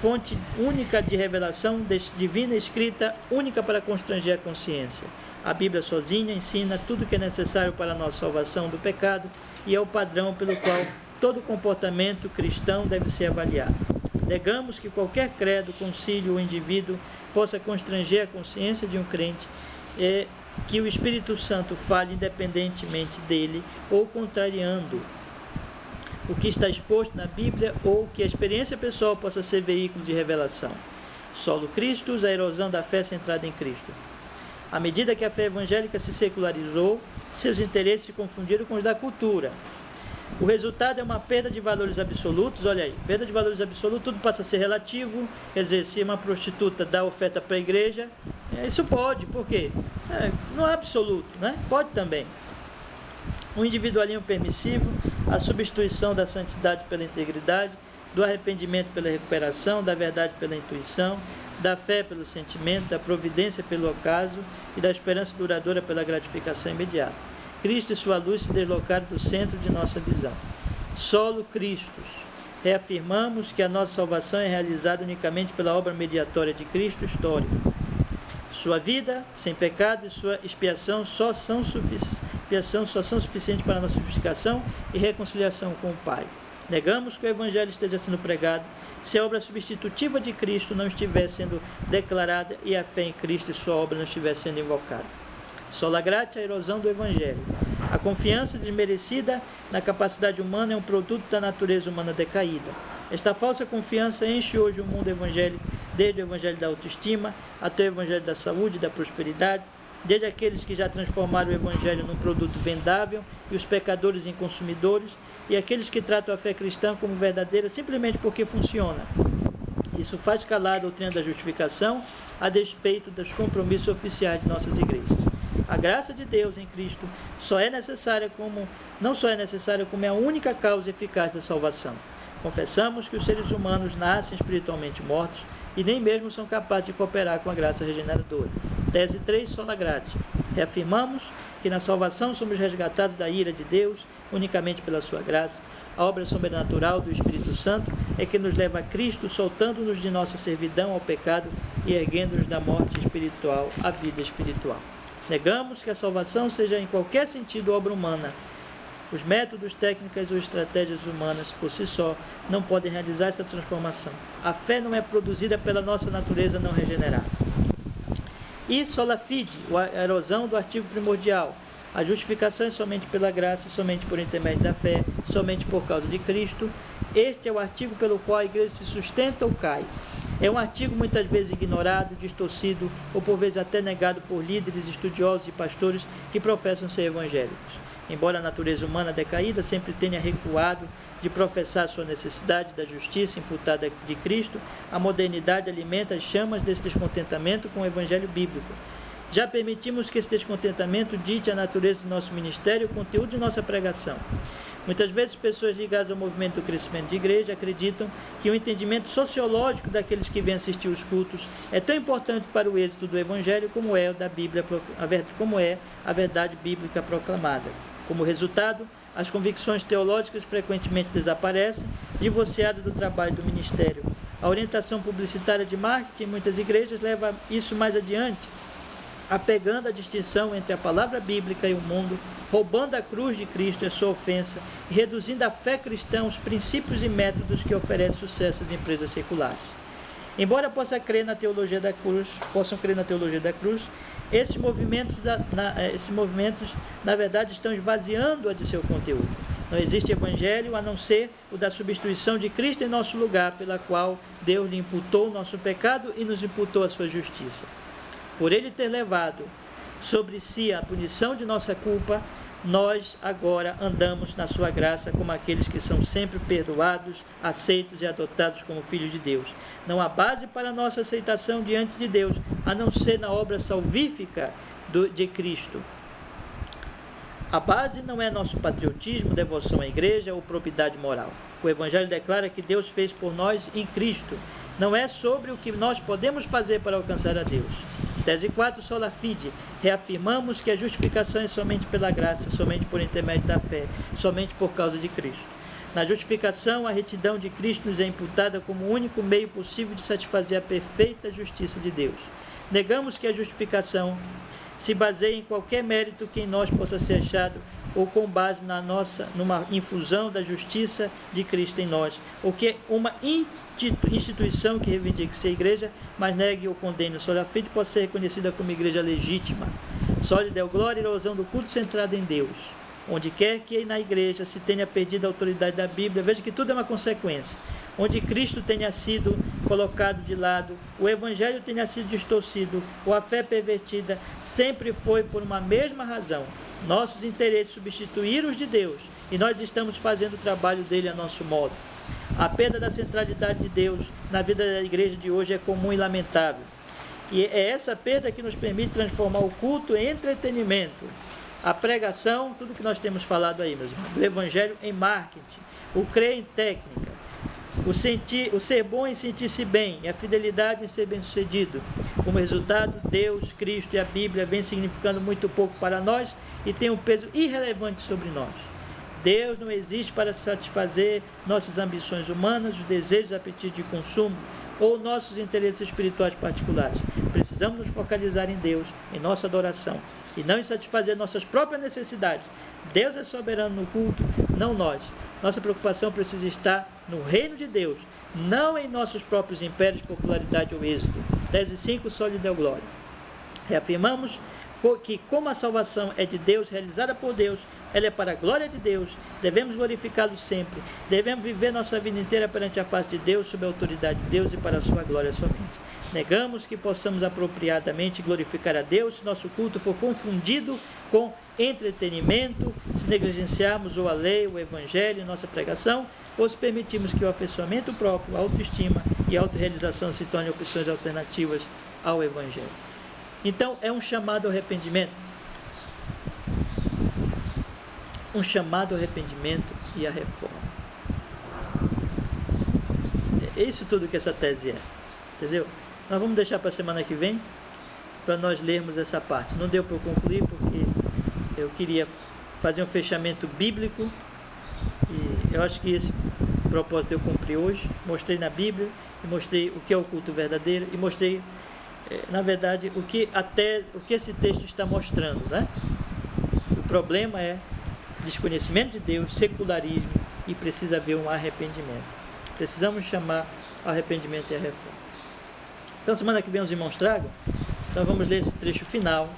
fonte única de revelação divina escrita, única para constranger a consciência. A Bíblia sozinha ensina tudo o que é necessário para a nossa salvação do pecado e é o padrão pelo qual todo comportamento cristão deve ser avaliado. Negamos que qualquer credo, concílio ou indivíduo possa constranger a consciência de um crente, que o Espírito Santo fale independentemente dele ou contrariando o que está exposto na Bíblia ou que a experiência pessoal possa ser veículo de revelação. Solo Christus, a erosão da fé centrada em Cristo. À medida que a fé evangélica se secularizou, seus interesses se confundiram com os da cultura. O resultado é uma perda de valores absolutos. Olha aí, perda de valores absolutos, tudo passa a ser relativo. Quer dizer, se uma prostituta dá oferta para a igreja, isso pode, por quê? Não é absoluto, né? Pode também. O individualismo permissivo, a substituição da santidade pela integridade, do arrependimento pela recuperação, da verdade pela intuição, da fé pelo sentimento, da providência pelo ocaso e da esperança duradoura pela gratificação imediata. Cristo e sua luz se deslocaram do centro de nossa visão. Solo Christus. Reafirmamos que a nossa salvação é realizada unicamente pela obra mediatória de Cristo histórico. Sua vida, sem pecado, e sua expiação só são suficientes para a nossa justificação e reconciliação com o Pai. Negamos que o Evangelho esteja sendo pregado se a obra substitutiva de Cristo não estiver sendo declarada e a fé em Cristo e sua obra não estiver sendo invocada. Sola gratia, a erosão do Evangelho. A confiança desmerecida na capacidade humana é um produto da natureza humana decaída. Esta falsa confiança enche hoje o mundo evangélico, desde o Evangelho da autoestima até o Evangelho da saúde e da prosperidade, desde aqueles que já transformaram o Evangelho num produto vendável e os pecadores em consumidores, e aqueles que tratam a fé cristã como verdadeira simplesmente porque funciona. Isso faz calar a doutrina da justificação a despeito dos compromissos oficiais de nossas igrejas. A graça de Deus em Cristo não só é necessária como é a única causa eficaz da salvação. Confessamos que os seres humanos nascem espiritualmente mortos e nem mesmo são capazes de cooperar com a graça regeneradora. Tese 3, sola gratia. Reafirmamos que na salvação somos resgatados da ira de Deus unicamente pela sua graça. A obra sobrenatural do Espírito Santo é que nos leva a Cristo, soltando-nos de nossa servidão ao pecado e erguendo-nos da morte espiritual à vida espiritual. Negamos que a salvação seja em qualquer sentido obra humana. Os métodos, técnicas ou estratégias humanas por si só não podem realizar essa transformação. A fé não é produzida pela nossa natureza não regenerada. E sola fide, a erosão do artigo primordial. A justificação é somente pela graça, somente por intermédio da fé, somente por causa de Cristo. Este é o artigo pelo qual a igreja se sustenta ou cai. É um artigo muitas vezes ignorado, distorcido ou por vezes até negado por líderes, estudiosos e pastores que professam ser evangélicos. Embora a natureza humana decaída sempre tenha recuado de professar sua necessidade da justiça imputada de Cristo, a modernidade alimenta as chamas desse descontentamento com o evangelho bíblico. Já permitimos que esse descontentamento dite a natureza do nosso ministério e o conteúdo de nossa pregação. Muitas vezes pessoas ligadas ao movimento do crescimento de igreja acreditam que o entendimento sociológico daqueles que vêm assistir os cultos é tão importante para o êxito do evangelho como é a verdade bíblica proclamada. Como resultado, as convicções teológicas frequentemente desaparecem, divorciadas do trabalho do ministério. A orientação publicitária de marketing em muitas igrejas leva isso mais adiante, apegando a distinção entre a palavra bíblica e o mundo, roubando a cruz de Cristo e a sua ofensa e reduzindo a fé cristã aos princípios e métodos que oferecem sucesso às empresas seculares. Embora possam crer na teologia da cruz, esses movimentos, na verdade, estão esvaziando-a de seu conteúdo. Não existe evangelho a não ser o da substituição de Cristo em nosso lugar, pela qual Deus lhe imputou o nosso pecado e nos imputou a sua justiça. Por ele ter levado sobre si a punição de nossa culpa, nós agora andamos na sua graça como aqueles que são sempre perdoados, aceitos e adotados como filhos de Deus. Não há base para a nossa aceitação diante de Deus, a não ser na obra salvífica de Cristo. A base não é nosso patriotismo, devoção à igreja ou propriedade moral. O Evangelho declara que Deus fez por nós em Cristo. Não é sobre o que nós podemos fazer para alcançar a Deus. Tese 4, sola fide. Reafirmamos que a justificação é somente pela graça, somente por intermédio da fé, somente por causa de Cristo. Na justificação, a retidão de Cristo nos é imputada como o único meio possível de satisfazer a perfeita justiça de Deus. Negamos que a justificação se baseia em qualquer mérito que em nós possa ser achado, ou com base numa infusão da justiça de Cristo em nós, ou que uma instituição que reivindique ser igreja, mas negue ou condene sola fide, pode ser reconhecida como igreja legítima. Soli Deo Glória e erosão do culto centrado em Deus. Onde quer que na igreja se tenha perdido a autoridade da Bíblia, veja que tudo é uma consequência. Onde Cristo tenha sido colocado de lado, o Evangelho tenha sido distorcido, ou a fé pervertida, sempre foi por uma mesma razão. Nossos interesses substituíram os de Deus, e nós estamos fazendo o trabalho dele a nosso modo. A perda da centralidade de Deus na vida da igreja de hoje é comum e lamentável. E é essa perda que nos permite transformar o culto em entretenimento. A pregação, tudo que nós temos falado aí, meus irmãos, o Evangelho em marketing, o crer em técnica, o ser bom em sentir-se bem, e a fidelidade em ser bem-sucedido. Como resultado, Deus, Cristo e a Bíblia vêm significando muito pouco para nós e têm um peso irrelevante sobre nós. Deus não existe para satisfazer nossas ambições humanas, os desejos, apetites de consumo ou nossos interesses espirituais particulares. Precisamos nos focalizar em Deus, em nossa adoração, e não em satisfazer nossas próprias necessidades. Deus é soberano no culto, não nós. Nossa preocupação precisa estar no reino de Deus, não em nossos próprios impérios, popularidade ou êxito. Tese 5, Soli Deo Glória. Reafirmamos que, como a salvação é de Deus, realizada por Deus, ela é para a glória de Deus, devemos glorificá-lo sempre, devemos viver nossa vida inteira perante a face de Deus, sob a autoridade de Deus e para a sua glória somente. Negamos que possamos apropriadamente glorificar a Deus se nosso culto for confundido com entretenimento, se negligenciarmos ou a lei, o Evangelho, nossa pregação, ou se permitirmos que o afeiçoamento próprio, a autoestima e a autorrealização se tornem opções alternativas ao Evangelho. Então, é um chamado ao arrependimento. Um chamado ao arrependimento e à reforma. É isso tudo que essa tese é. Entendeu? Nós vamos deixar para a semana que vem, para nós lermos essa parte. Não deu para eu concluir, porque eu queria fazer um fechamento bíblico, e eu acho que esse propósito eu cumpri hoje. Mostrei na Bíblia, e mostrei o que é o culto verdadeiro, e mostrei, na verdade, o que esse texto está mostrando, né? O problema é desconhecimento de Deus, secularismo, e precisa haver um arrependimento. Precisamos chamar arrependimento e a reforma. Então, semana que vem os irmãos tragam, então vamos ler esse trecho final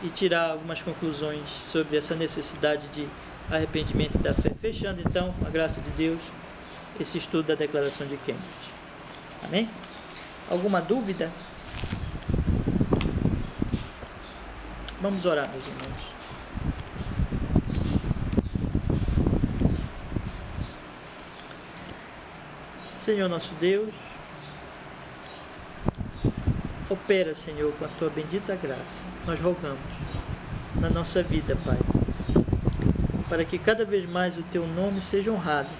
e tirar algumas conclusões sobre essa necessidade de arrependimento e da fé. Fechando, então, a graça de Deus, esse estudo da declaração de Cambridge. Amém? Alguma dúvida? Vamos orar, meus irmãos. Senhor nosso Deus, opera, Senhor, com a Tua bendita graça. Nós rogamos na nossa vida, Pai, para que cada vez mais o Teu nome seja honrado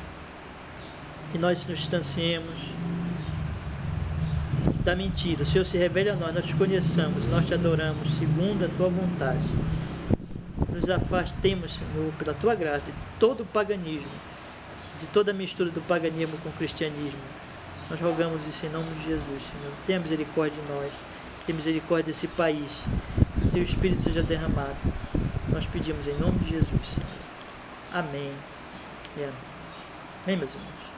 e nós nos distanciemos da mentira. O Senhor se revele a nós, nós te conheçamos, nós te adoramos segundo a Tua vontade. Nos afastemos, Senhor, pela Tua graça, de todo o paganismo, de toda a mistura do paganismo com o cristianismo. Nós rogamos isso em nome de Jesus, Senhor. Tenha misericórdia de nós, tenha misericórdia desse país, que o Teu Espírito seja derramado. Nós pedimos em nome de Jesus, Senhor. Amém e amém. Amém, meus irmãos?